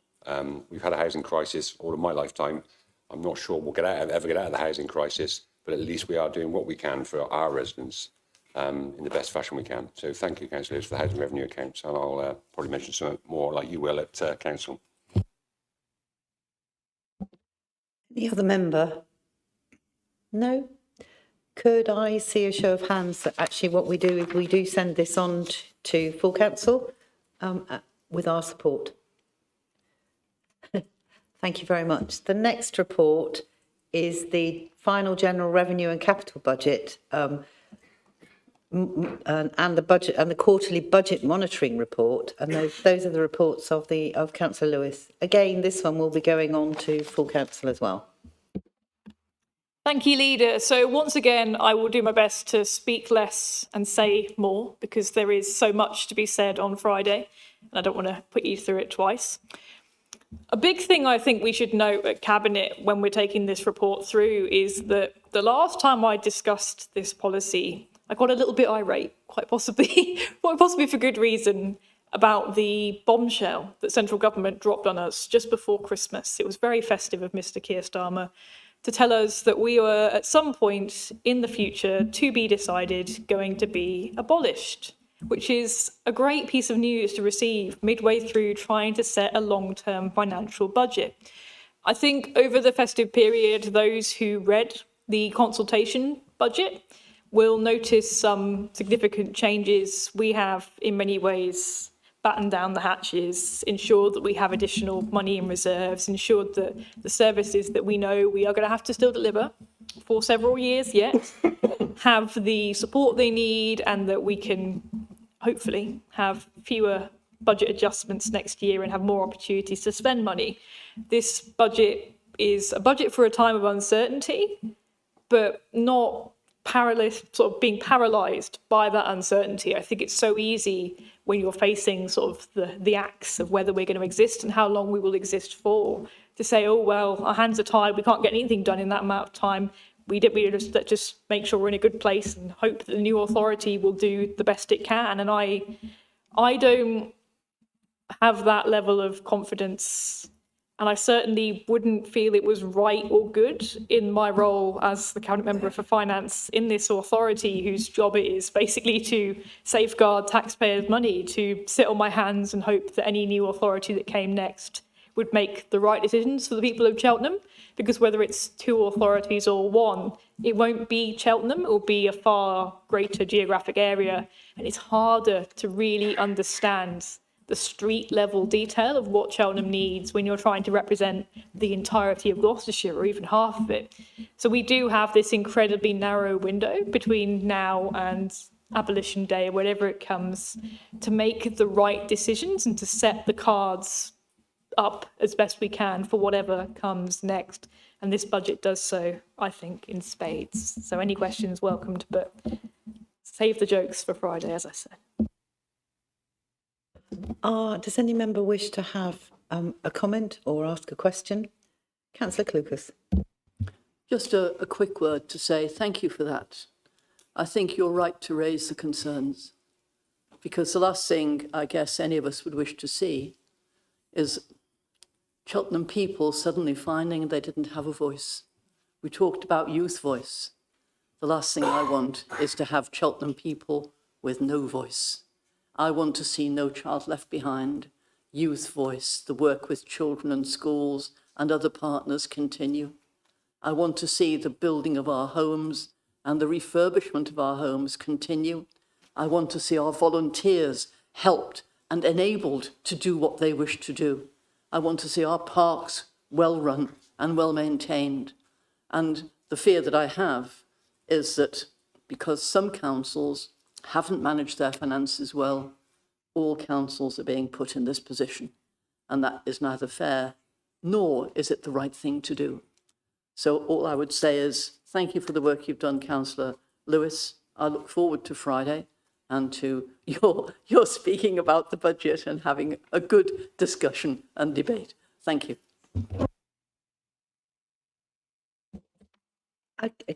[SPEAKER 9] We've had a housing crisis all of my lifetime. I'm not sure we'll ever get out of the housing crisis, but at least we are doing what we can for our residents in the best fashion we can. So thank you, councillors, for the Housing Revenue Account, and I'll probably mention some more like you will at council.
[SPEAKER 1] Any other member? No? Could I see a show of hands that actually what we do is we do send this on to full council with our support? Thank you very much. The next report is the final general revenue and capital budget and the budget and the quarterly budget monitoring report. And those are the reports of Councillor Lewis. Again, this one will be going on to full council as well.
[SPEAKER 3] Thank you, Leader. So once again, I will do my best to speak less and say more because there is so much to be said on Friday and I don't want to put you through it twice. A big thing I think we should note at Cabinet when we're taking this report through is that the last time I discussed this policy, I got a little bit irate, quite possibly for good reason, about the bombshell that central government dropped on us just before Christmas. It was very festive of Mr. Keir Starmer to tell us that we were at some point in the future, to be decided, going to be abolished, which is a great piece of news to receive midway through trying to set a long-term financial budget. I think over the festive period, those who read the consultation budget will notice some significant changes. We have, in many ways, batten down the hatches, ensured that we have additional money in reserves, ensured that the services that we know we are going to have to still deliver for several years yet have the support they need, and that we can hopefully have fewer budget adjustments next year and have more opportunities to spend money. This budget is a budget for a time of uncertainty, but not being paralysed by that uncertainty. I think it's so easy when you're facing sort of the axe of whether we're going to exist and how long we will exist for, to say, oh, well, our hands are tied, we can't get anything done in that amount of time. We just make sure we're in a good place and hope that the new authority will do the best it can. And I don't have that level of confidence, and I certainly wouldn't feel it was right or good in my role as the Cabinet Member for Finance in this authority, whose job it is basically to safeguard taxpayers' money, to sit on my hands and hope that any new authority that came next would make the right decisions for the people of Cheltenham. Because whether it's two authorities or one, it won't be Cheltenham, it will be a far greater geographic area, and it's harder to really understand the street level detail of what Cheltenham needs when you're trying to represent the entirety of Gloucestershire or even half of it. So we do have this incredibly narrow window between now and Abolition Day, whenever it comes, to make the right decisions and to set the cards up as best we can for whatever comes next. And this budget does so, I think, in spades. So any questions welcomed, but save the jokes for Friday, as I said.
[SPEAKER 1] Does any member wish to have a comment or ask a question? Councillor Clucas.
[SPEAKER 7] Just a quick word to say thank you for that. I think you're right to raise the concerns, because the last thing I guess any of us would wish to see is Cheltenham people suddenly finding they didn't have a voice. We talked about youth voice. The last thing I want is to have Cheltenham people with no voice. I want to see No Child Left Behind, youth voice, the work with children and schools and other partners continue. I want to see the building of our homes and the refurbishment of our homes continue. I want to see our volunteers helped and enabled to do what they wish to do. I want to see our parks well run and well maintained. And the fear that I have is that because some councils haven't managed their finances well, all councils are being put in this position. And that is neither fair, nor is it the right thing to do. So all I would say is thank you for the work you've done, Councillor Lewis. I look forward to Friday and to your speaking about the budget and having a good discussion and debate. Thank you.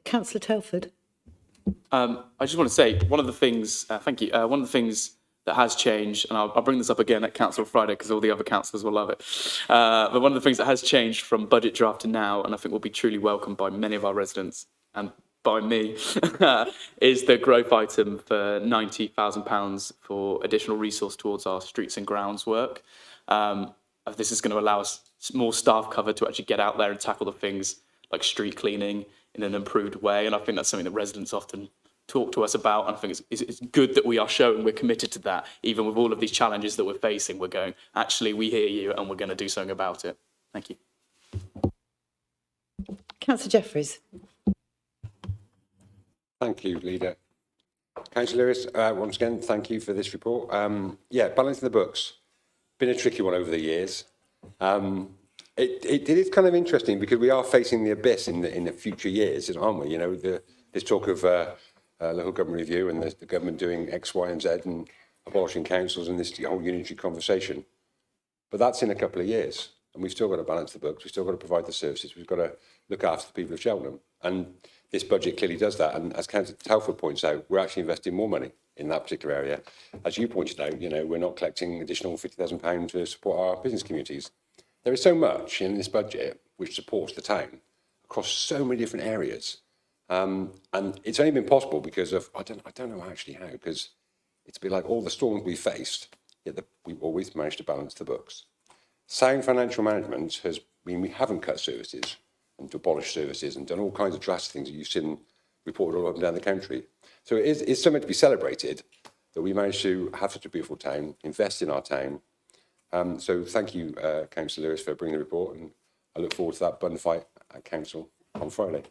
[SPEAKER 1] Councillor Telford.
[SPEAKER 8] I just want to say one of the things, thank you, one of the things that has changed, and I'll bring this up again at Council Friday because all the other councillors will love it, but one of the things that has changed from budget draft to now, and I think will be truly welcomed by many of our residents and by me, is the growth item for £90,000 for additional resource towards our streets and grounds work. This is going to allow us more staff cover to actually get out there and tackle the things like street cleaning in an improved way. And I think that's something that residents often talk to us about. And I think it's good that we are showing we're committed to that. Even with all of these challenges that we're facing, we're going, actually, we hear you and we're going to do something about it. Thank you.
[SPEAKER 1] Councillor Jeffries.
[SPEAKER 9] Thank you, Leader. Councillor Lewis, once again, thank you for this report. Yeah, balancing the books. Been a tricky one over the years. It is kind of interesting because we are facing the abyss in the future years, aren't we? You know, there's talk of local government review and the government doing X, Y, and Z and abolishing councils and this whole unitary conversation. But that's in a couple of years, and we've still got to balance the books. We've still got to provide the services. We've got to look after the people of Cheltenham, and this budget clearly does that. And as Councillor Telford points out, we're actually investing more money in that particular area. As you pointed out, you know, we're not collecting additional £50,000 to support our business communities. There is so much in this budget which supports the town across so many different areas. And it's only been possible because of, I don't know actually how, because it's been like all the storms we faced, yet we've always managed to balance the books. Sound financial management has mean we haven't cut services and abolished services and done all kinds of drastic things that you've seen reported all up and down the country. So it's something to be celebrated. that we managed to have such a beautiful town, invest in our town. So thank you, Councillor Lewis, for bringing the report, and I look forward to that bun fight at Council on Friday.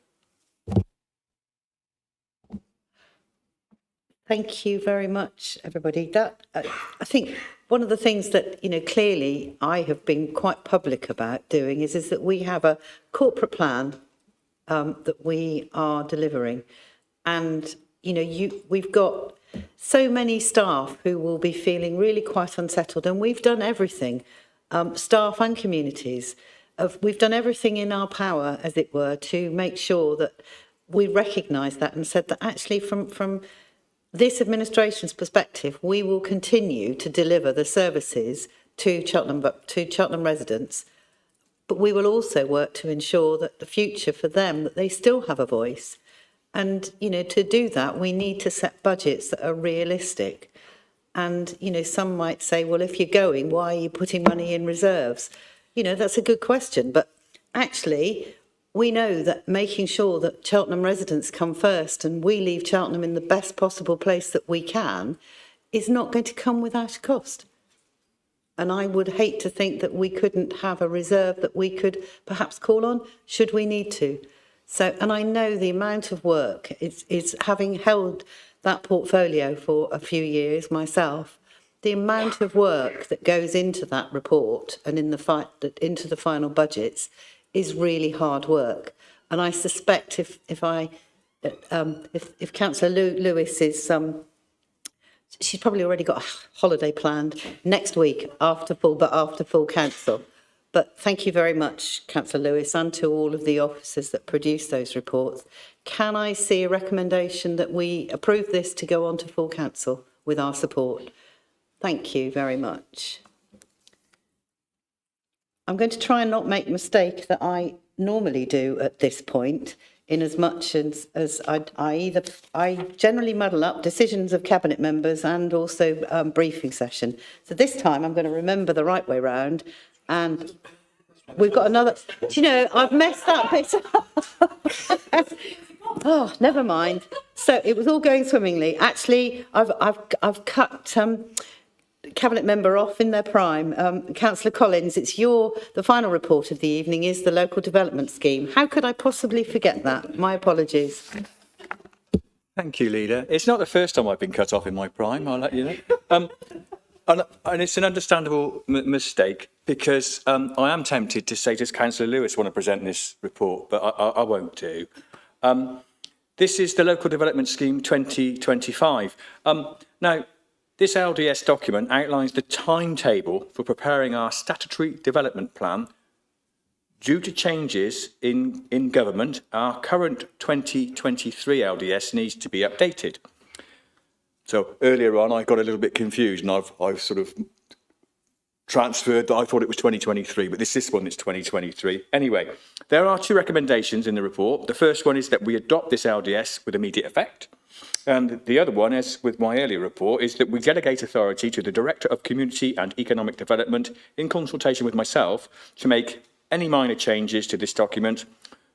[SPEAKER 1] Thank you very much, everybody. I think one of the things that, clearly I have been quite public about doing is that we have a corporate plan that we are delivering. And, we've got so many staff who will be feeling really quite unsettled, and we've done everything, staff and communities. We've done everything in our power, as it were, to make sure that we recognise that and said that actually from this administration's perspective, we will continue to deliver the services to Cheltenham residents, but we will also work to ensure that the future for them, that they still have a voice. And, to do that, we need to set budgets that are realistic. And, some might say, well, if you're going, why are you putting money in reserves? That's a good question. But actually, we know that making sure that Cheltenham residents come first and we leave Cheltenham in the best possible place that we can is not going to come without a cost. And I would hate to think that we couldn't have a reserve that we could perhaps call on should we need to. So, and I know the amount of work is having held that portfolio for a few years myself, the amount of work that goes into that report and into the final budgets is really hard work. And I suspect if Councillor Lewis is she's probably already got a holiday planned next week after full council. But thank you very much, Councillor Lewis, and to all of the officers that produce those reports. Can I see a recommendation that we approve this to go on to full council with our support? Thank you very much. I'm going to try and not make a mistake that I normally do at this point, in as much as I generally muddle up decisions of cabinet members and also briefing session. So this time I'm going to remember the right way round, and we've got another. Do you know, I've messed that bit up. Oh, never mind. So it was all going swimmingly. Actually, I've cut cabinet member off in their prime. Councillor Collins, it's the final report of the evening is the local development scheme. How could I possibly forget that? My apologies.
[SPEAKER 6] Thank you, Leader. It's not the first time I've been cut off in my prime, I'll let you know. And it's an understandable mistake, because I am tempted to say, does Councillor Lewis want to present this report? But I won't do. This is the Local Development Scheme 2025. Now, this LDS document outlines the timetable for preparing our statutory development plan. Due to changes in government, our current 2023 LDS needs to be updated. So earlier on, I got a little bit confused, and I've sort of transferred that I thought it was 2023, but this one is 2023. Anyway, there are two recommendations in the report. The first one is that we adopt this LDS with immediate effect. And the other one, as with my earlier report, is that we delegate authority to the Director of Community and Economic Development in consultation with myself to make any minor changes to this document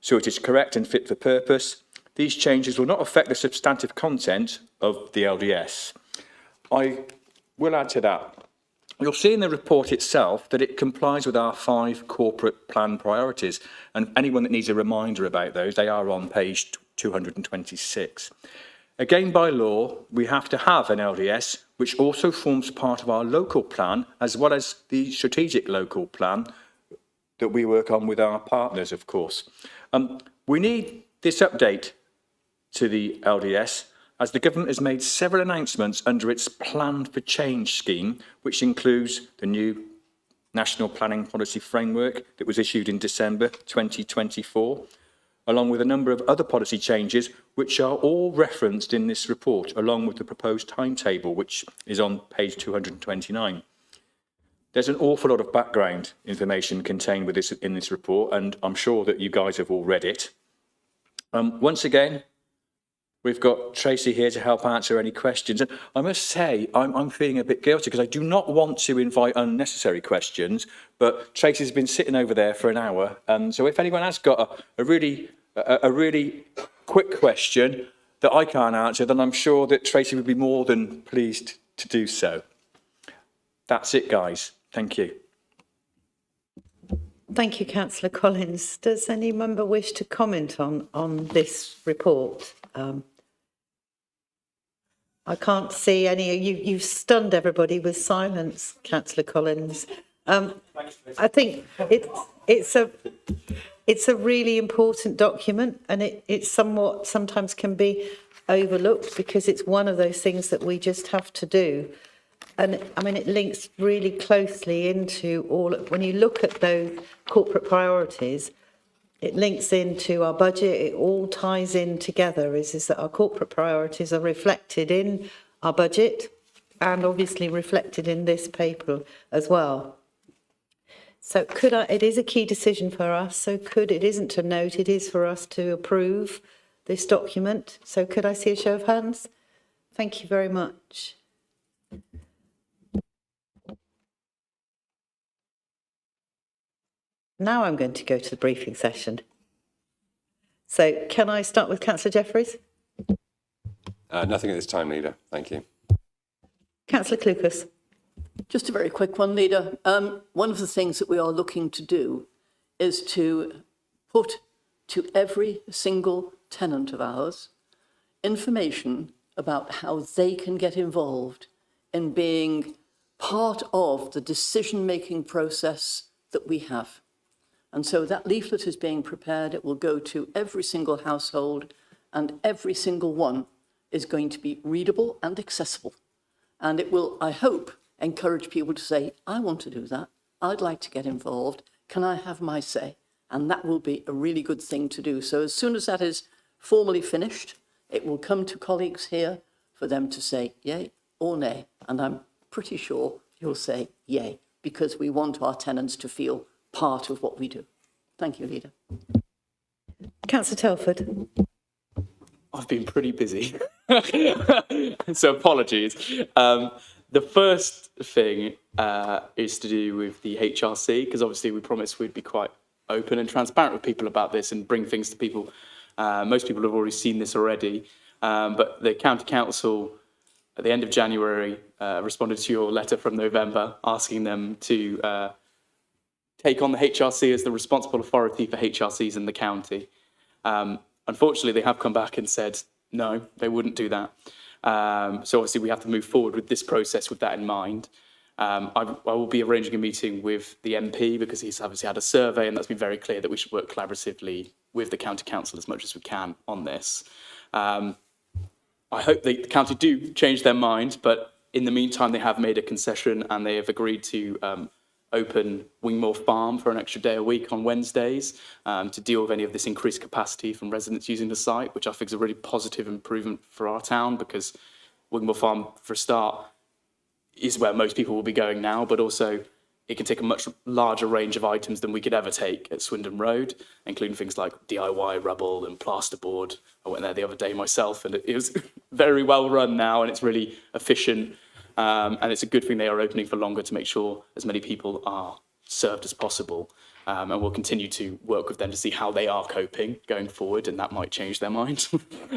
[SPEAKER 6] so it is correct and fit for purpose. These changes will not affect the substantive content of the LDS. I will add to that. You'll see in the report itself that it complies with our 5 corporate plan priorities, and anyone that needs a reminder about those, they are on page 226. Again, by law, we have to have an LDS, which also forms part of our local plan, as well as the strategic local plan that we work on with our partners, of course. We need this update to the LDS, as the government has made several announcements under its Plan for Change scheme, which includes the new National Planning Policy Framework that was issued in December 2024, along with a number of other policy changes, which are all referenced in this report, along with the proposed timetable, which is on page 229. There's an awful lot of background information contained in this report, and I'm sure that you guys have all read it. Once again, we've got Tracy here to help answer any questions. And I must say, I'm feeling a bit guilty because I do not want to invite unnecessary questions, but Tracy's been sitting over there for an hour. So if anyone has got a really quick question, that I can't answer, then I'm sure that Tracy would be more than pleased to do so. That's it, guys. Thank you.
[SPEAKER 1] Thank you, Councillor Collins. Does any member wish to comment on this report? I can't see any. You've stunned everybody with silence, Councillor Collins. I think it's a really important document, and it somewhat sometimes can be overlooked because it's one of those things that we just have to do. And I mean, it links really closely into when you look at those corporate priorities, it links into our budget. It all ties in together is that our corporate priorities are reflected in our budget and obviously reflected in this paper as well. So it is a key decision for us. So it isn't a note, it is for us to approve this document. So could I see a show of hands? Thank you very much. Now I'm going to go to the briefing session. So can I start with Councillor Jeffreys?
[SPEAKER 9] Nothing at this time, Leader. Thank you.
[SPEAKER 1] Councillor Clucas.
[SPEAKER 7] Just a very quick one, Leader. One of the things that we are looking to do is to put to every single tenant of ours information about how they can get involved in being part of the decision-making process that we have. And so that leaflet is being prepared. It will go to every single household, and every single one is going to be readable and accessible. And it will, I hope, encourage people to say, I want to do that. I'd like to get involved. Can I have my say? And that will be a really good thing to do. So as soon as that is formally finished, it will come to colleagues here for them to say yay or nay. And I'm pretty sure you'll say yay, because we want our tenants to feel part of what we do. Thank you, Leader.
[SPEAKER 1] Councillor Telford.
[SPEAKER 8] I've been pretty busy, so apologies. The first thing is to do with the HRC, because obviously we promised we'd be quite open and transparent with people about this and bring things to people. Most people have already seen this already, but the County Council at the end of January responded to your letter from November asking them to take on the HRC as the responsible authority for HRCs in the county. Unfortunately, they have come back and said, no, they wouldn't do that. So obviously we have to move forward with this process with that in mind. I will be arranging a meeting with the MP because he's obviously had a survey, and that's been very clear that we should work collaboratively with the County Council as much as we can on this. I hope the county do change their mind, but in the meantime, they have made a concession and they have agreed to open Wingmore Farm for an extra day a week on Wednesdays to deal with any of this increased capacity from residents using the site, which I think is a really positive improvement for our town, because Wingmore Farm, for a start, is where most people will be going now, but also it can take a much larger range of items than we could ever take at Swindon Road, including things like DIY rubble and plasterboard. I went there the other day myself, and it was very well run now, and it's really efficient. And it's a good thing they are opening for longer to make sure as many people are served as possible. And we'll continue to work with them to see how they are coping going forward, and that might change their mind.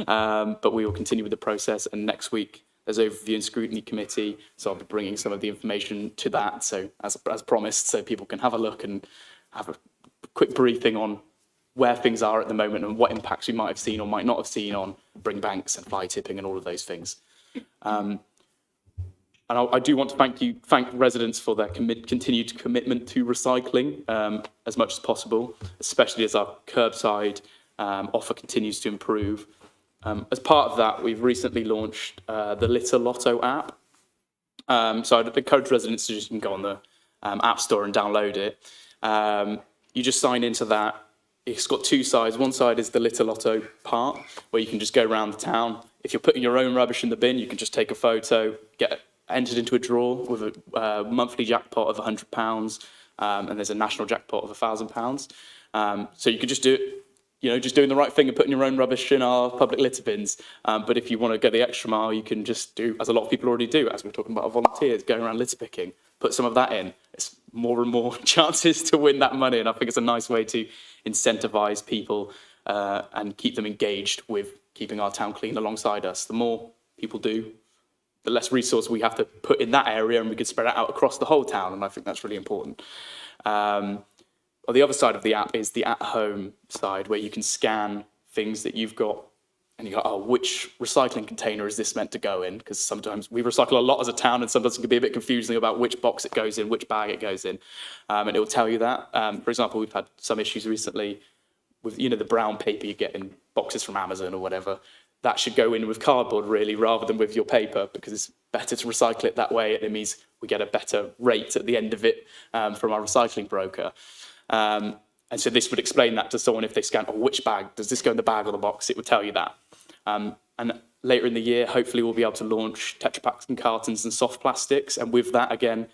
[SPEAKER 8] But we will continue with the process. And next week, there's Overview and Scrutiny Committee, so I'll be bringing some of the information to that, so as promised, so people can have a look and have a quick briefing on where things are at the moment and what impacts we might have seen or might not have seen on Bring Banks and fly tipping and all of those things. And I do want to thank residents for their continued commitment to recycling as much as possible, especially as our curbside offer continues to improve. As part of that, we've recently launched the Litter Lotto app. So I'd encourage residents to just go on the App Store and download it. You just sign into that. It's got two sides. One side is the Litter Lotto part, where you can just go around the town. If you're putting your own rubbish in the bin, you can just take a photo, get entered into a draw with a monthly jackpot of £100, and there's a national jackpot of £1,000. So you could just do it, just doing the right thing and putting your own rubbish in our public litter bins. But if you want to go the extra mile, you can just do, as a lot of people already do, as we're talking about our volunteers, going around litter picking, put some of that in. It's more and more chances to win that money. And I think it's a nice way to incentivise people and keep them engaged with keeping our town clean alongside us. The more people do, the less resource we have to put in that area, and we can spread it out across the whole town, and I think that's really important. On the other side of the app is the at-home side, where you can scan things that you've got, and you go, oh, which recycling container is this meant to go in? Because sometimes we recycle a lot as a town, and sometimes it can be a bit confusing about which box it goes in, which bag it goes in, and it will tell you that. For example, we've had some issues recently with, the brown paper you get in boxes from Amazon or whatever. That should go in with cardboard, really, rather than with your paper, because it's better to recycle it that way, and it means we get a better rate at the end of it from our recycling broker. And so this would explain that to someone if they scan, oh, which bag, does this go in the bag or the box? It would tell you that. And later in the year, hopefully we'll be able to launch Tetra Paks and cartons and soft plastics. And with that, again,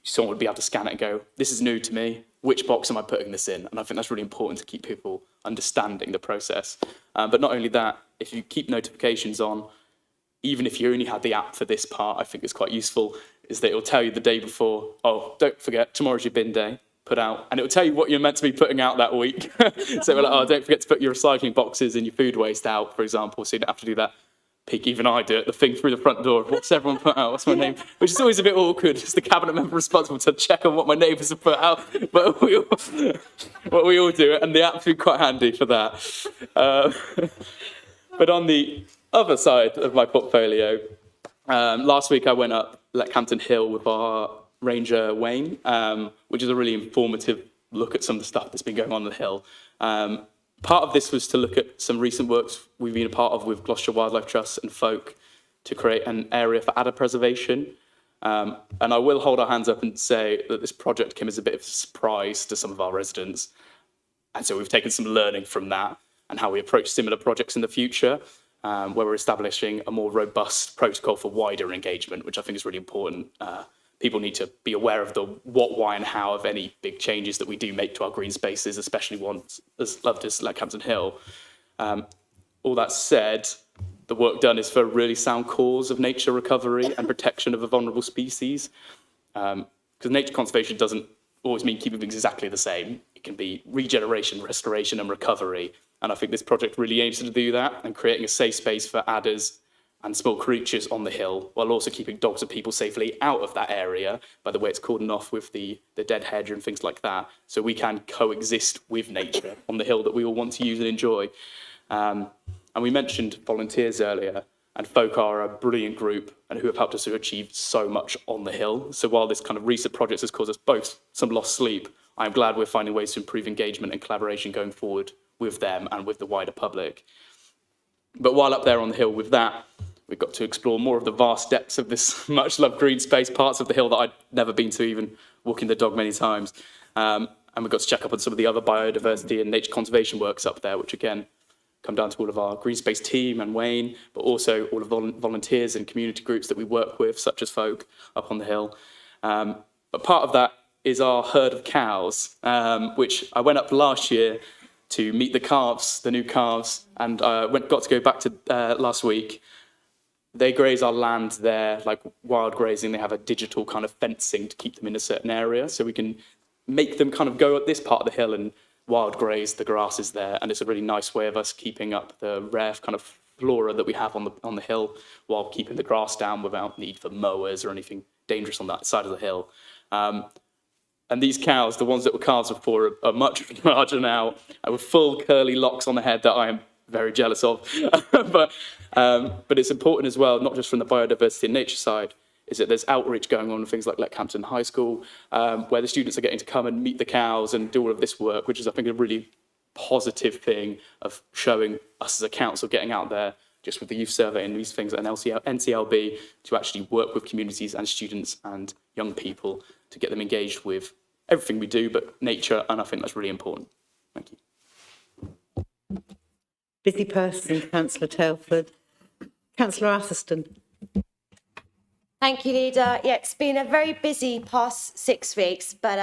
[SPEAKER 8] someone would be able to scan it and go, this is new to me. Which box am I putting this in? And I think that's really important to keep people understanding the process. But not only that, if you keep notifications on, even if you only had the app for this part, I think it's quite useful, is that it will tell you the day before, oh, don't forget, tomorrow's your bin day. Put out, and it will tell you what you're meant to be putting out that week. So we're like, oh, don't forget to put your recycling boxes and your food waste out, for example, so you don't have to do that peek, even I do it, the thing through the front door, what's everyone put out, what's my name, which is always a bit awkward, it's the cabinet member responsible to check on what my neighbours have put out, but we all do it, and the app's been quite handy for that. But on the other side of my portfolio, last week I went up Leckhampton Hill with our Ranger Wayne, which is a really informative look at some of the stuff that's been going on the hill. Part of this was to look at some recent works we've been a part of with Gloucestershire Wildlife Trust and Folk to create an area for adder preservation. And I will hold our hands up and say that this project came as a bit of a surprise to some of our residents. And so we've taken some learning from that and how we approach similar projects in the future, where we're establishing a more robust protocol for wider engagement, which I think is really important. People need to be aware of the what, why, and how of any big changes that we do make to our green spaces, especially ones as loved as Leckhampton Hill. All that said, the work done is for a really sound cause of nature recovery and protection of a vulnerable species. Because nature conservation doesn't always mean keeping things exactly the same. It can be regeneration, restoration, and recovery. And I think this project really aims to do that and creating a safe space for adders and small creatures on the hill, while also keeping dogs and people safely out of that area by the way it's cordoned off with the dead hedge and things like that, so we can coexist with nature on the hill that we all want to use and enjoy. And we mentioned volunteers earlier, and Folk are a brilliant group and who have helped us to achieve so much on the hill. So while this kind of recent project has caused us both some lost sleep, I'm glad we're finding ways to improve engagement and collaboration going forward with them and with the wider public. But while up there on the hill with that, we've got to explore more of the vast depths of this much-loved green space, parts of the hill that I'd never been to, even walking the dog many times. And we've got to check up on some of the other biodiversity and nature conservation works up there, which again, come down to all of our green space team and Wayne, but also all of the volunteers and community groups that we work with, such as Folk up on the hill. But part of that is our herd of cows, which I went up last year to meet the calves, the new calves, and got to go back to last week. They graze our land there, like wild grazing. They have a digital kind of fencing to keep them in a certain area. So we can make them kind of go at this part of the hill and wild graze the grasses there. And it's a really nice way of us keeping up the rare kind of flora that we have on the hill while keeping the grass down without need for mowers or anything dangerous on that side of the hill. And these cows, the ones that were calves before, are much larger now, with full curly locks on the head that I am very jealous of. But it's important as well, not just from the biodiversity and nature side, is that there's outreach going on in things like Leckhampton High School, where the students are getting to come and meet the cows and do all of this work, which is, I think, a really positive thing of showing us as a council getting out there, just with the youth survey and these things and NCLB, to actually work with communities and students and young people to get them engaged with everything we do, but nature, and I think that's really important. Thank you.
[SPEAKER 1] Busy person, Councillor Telford. Councillor Atherstone.
[SPEAKER 4] Thank you, Leader. Yeah, it's been a very busy past 6 weeks, but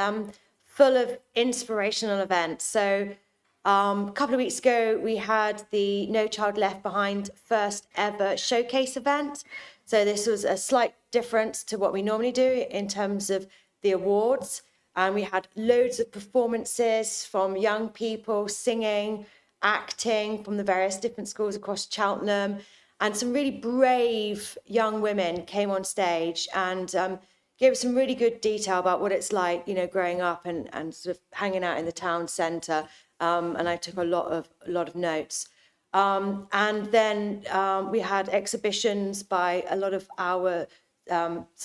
[SPEAKER 4] full of inspirational events. So a couple of weeks ago, we had the No Child Left Behind first ever showcase event. So this was a slight difference to what we normally do in terms of the awards. And we had loads of performances from young people singing, acting from the various different schools across Cheltenham, and some really brave young women came on stage and gave us some really good detail about what it's like, you know, growing up and sort of hanging out in the town centre. And I took a lot of notes. And then we had exhibitions by a lot of our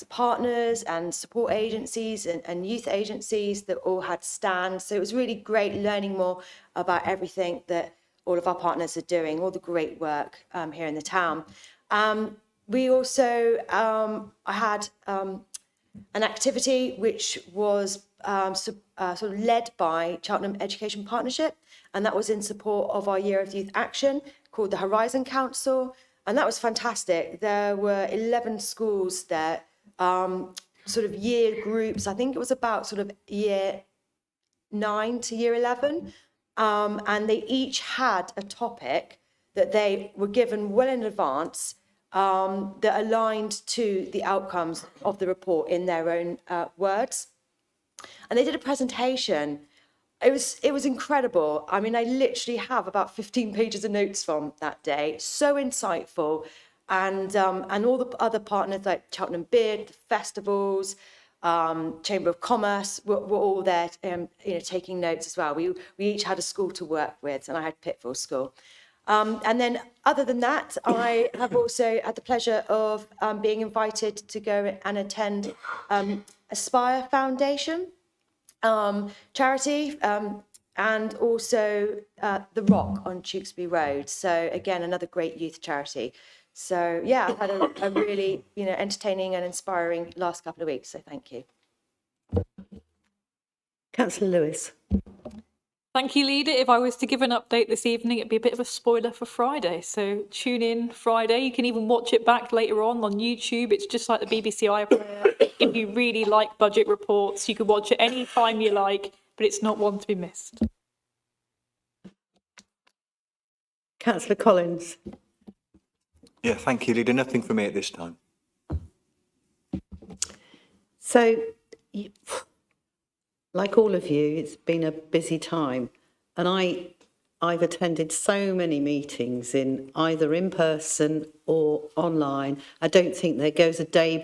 [SPEAKER 4] partners and support agencies and youth agencies that all had stands. So it was really great learning more about everything that all of our partners are doing, all the great work here in the town. We also, I had an activity which was sort of led by Cheltenham Education Partnership, and that was in support of our Year of Youth Action called the Horizon Council, and that was fantastic. There were 11 schools there, sort of year groups. I think it was about sort of year 9 to year 11, and they each had a topic that they were given well in advance that aligned to the outcomes of the report in their own words. And they did a presentation. It was incredible. I mean, I literally have about 15 pages of notes from that day. So insightful. And all the other partners like Cheltenham Beard, the festivals, Chamber of Commerce were all there, taking notes as well. We each had a school to work with, and I had Pittville School. And then other than that, I have also had the pleasure of being invited to go and attend Aspire Foundation charity, and also The Rock on Tewkesbury Road. So again, another great youth charity. So yeah, I've had a really, entertaining and inspiring last couple of weeks. So thank you.
[SPEAKER 1] Councillor Lewis.
[SPEAKER 3] Thank you, Leader. If I was to give an update this evening, it'd be a bit of a spoiler for Friday. So tune in Friday. You can even watch it back later on YouTube. It's just like the BBC iPlayer. If you really like budget reports, you can watch it any time you like, but it's not one to be missed.
[SPEAKER 1] Councillor Collins.
[SPEAKER 6] Yeah, thank you, Leader. Nothing for me at this time.
[SPEAKER 1] So, like all of you, it's been a busy time, and I've attended so many meetings in either in person or online. I don't think there goes a day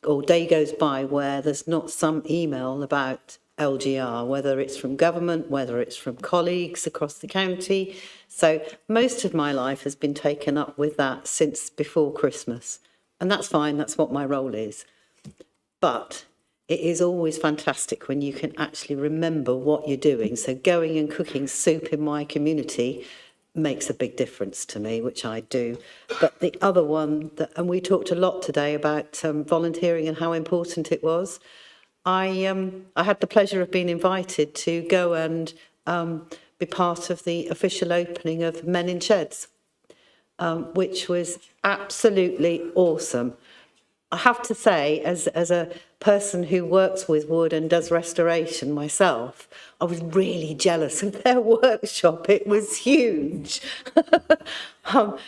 [SPEAKER 1] goes by where there's not some email about LGR, whether it's from government, whether it's from colleagues across the county. So most of my life has been taken up with that since before Christmas, and that's fine. That's what my role is. But it is always fantastic when you can actually remember what you're doing. So going and cooking soup in my community makes a big difference to me, which I do. But the other one, and we talked a lot today about volunteering and how important it was. I had the pleasure of being invited to go and be part of the official opening of Men in Sheds, which was absolutely awesome. I have to say, as a person who works with wood and does restoration myself, I was really jealous of their workshop. It was huge. And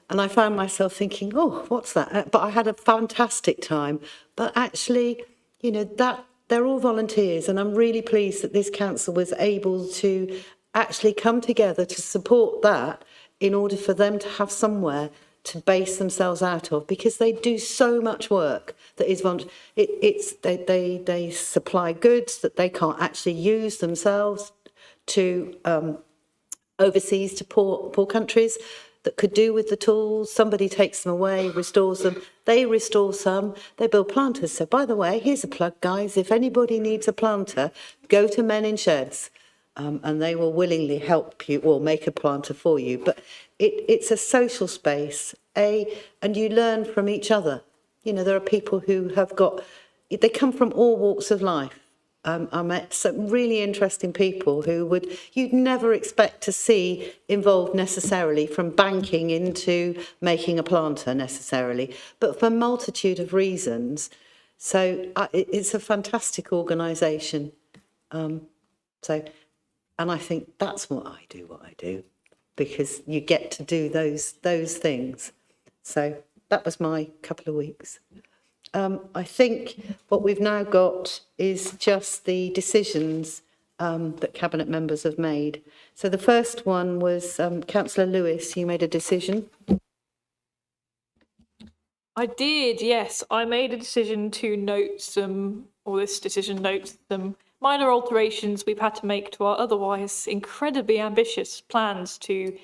[SPEAKER 1] I found myself thinking, oh, what's that? But I had a fantastic time. But actually, that they're all volunteers, and I'm really pleased that this council was able to actually come together to support that in order for them to have somewhere to base themselves out of, because they do so much work that is they supply goods that they can't actually use themselves to overseas to poor countries that could do with the tools. Somebody takes them away, restores them. They restore some. They build planters. So by the way, here's a plug, guys. If anybody needs a planter, go to Men in Sheds. And they will willingly help you or make a planter for you. But it's a social space, and you learn from each other. There are people who they come from all walks of life. I met some really interesting people who you'd never expect to see involved necessarily, from banking into making a planter necessarily, but for a multitude of reasons. So it's a fantastic organisation. And I think that's what I do, because you get to do those things. So that was my couple of weeks. I think what we've now got is just the decisions that Cabinet members have made. So the first one was Councillor Lewis, you made a decision.
[SPEAKER 3] I did, yes. I made a decision to note this decision notes some minor alterations we've had to make to our otherwise incredibly ambitious plans to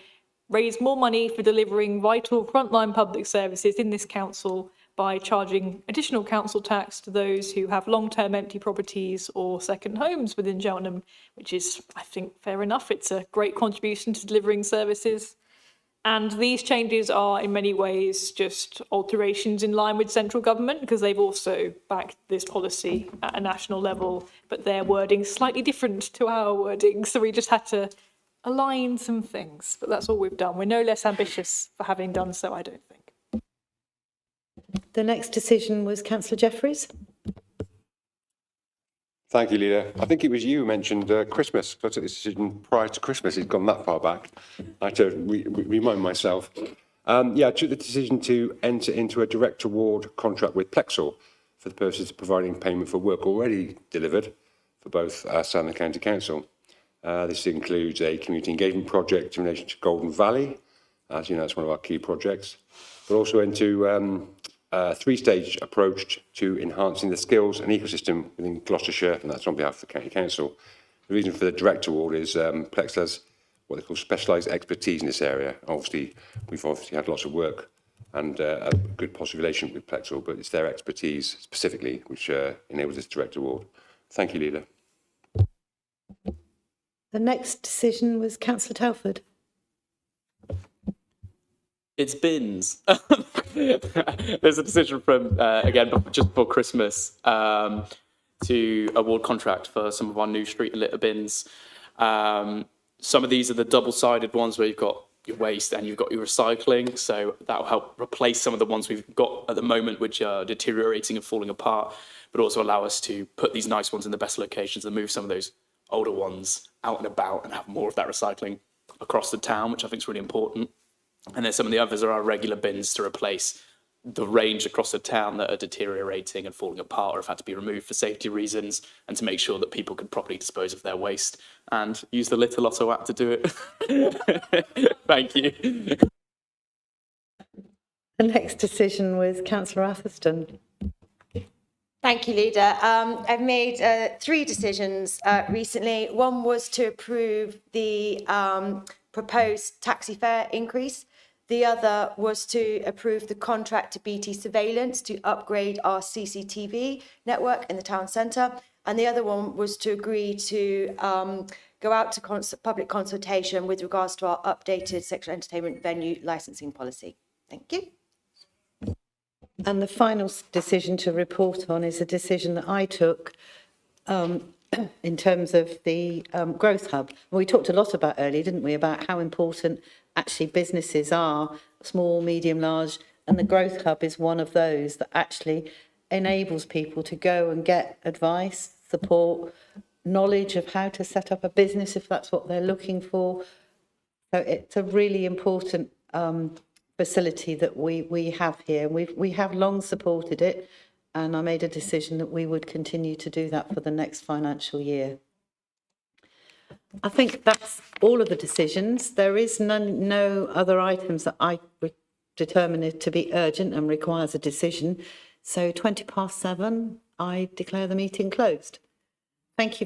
[SPEAKER 3] raise more money for delivering vital frontline public services in this council by charging additional council tax to those who have long-term empty properties or second homes within Cheltenham, which is, I think, fair enough. It's a great contribution to delivering services. And these changes are in many ways just alterations in line with central government, because they've also backed this policy at a national level, but their wording's slightly different to our wording. So we just had to align some things, but that's all we've done. We're no less ambitious for having done so, I don't think.
[SPEAKER 1] The next decision was Councillor Jeffreys.
[SPEAKER 9] Thank you, Leader. I think it was you who mentioned Christmas. I took this decision prior to Christmas. It's gone that far back. I had to remind myself. I took the decision to enter into a direct award contract with Plexor for the purposes of providing payment for work already delivered for both us and the County Council. This includes a community engagement project in relation to Golden Valley. As you know, it's one of our key projects, but also into a three-stage approach to enhancing the skills and ecosystem within Gloucestershire, and that's on behalf of the County Council. The reason for the direct award is Plex has what they call specialised expertise in this area. We've obviously had lots of work and a good positive relationship with Plexor, but it's their expertise specifically which enables this direct award. Thank you, Leader.
[SPEAKER 1] The next decision was Councillor Telford.
[SPEAKER 8] It's bins. There's a decision from, again, just before Christmas, to award contract for some of our new street and litter bins. Some of these are the double-sided ones where you've got your waste and you've got your recycling. So that will help replace some of the ones we've got at the moment, which are deteriorating and falling apart, but also allow us to put these nice ones in the best locations and move some of those older ones out and about and have more of that recycling across the town, which I think is really important. And then some of the others are our regular bins to replace the range across the town that are deteriorating and falling apart or have had to be removed for safety reasons, and to make sure that people can properly dispose of their waste and use the Litter Lotto app to do it. Thank you.
[SPEAKER 1] The next decision was Councillor Atherstone.
[SPEAKER 4] Thank you, Leader. I've made 3 decisions recently. One was to approve the proposed taxi fare increase. The other was to approve the contract to BT Surveillance to upgrade our CCTV network in the town centre. And the other one was to agree to go out to public consultation with regards to our updated sexual entertainment venue licensing policy. Thank you.
[SPEAKER 1] And the final decision to report on is a decision that I took in terms of the growth hub. We talked a lot about earlier, didn't we, about how important actually businesses are, small, medium, large, and the growth hub is one of those that actually enables people to go and get advice, support, knowledge of how to set up a business if that's what they're looking for. So it's a really important facility that we have here. We have long supported it, and I made a decision that we would continue to do that for the next financial year. I think that's all of the decisions. There is no other items that I determine to be urgent and requires a decision. So 7:20, I declare the meeting closed. Thank you.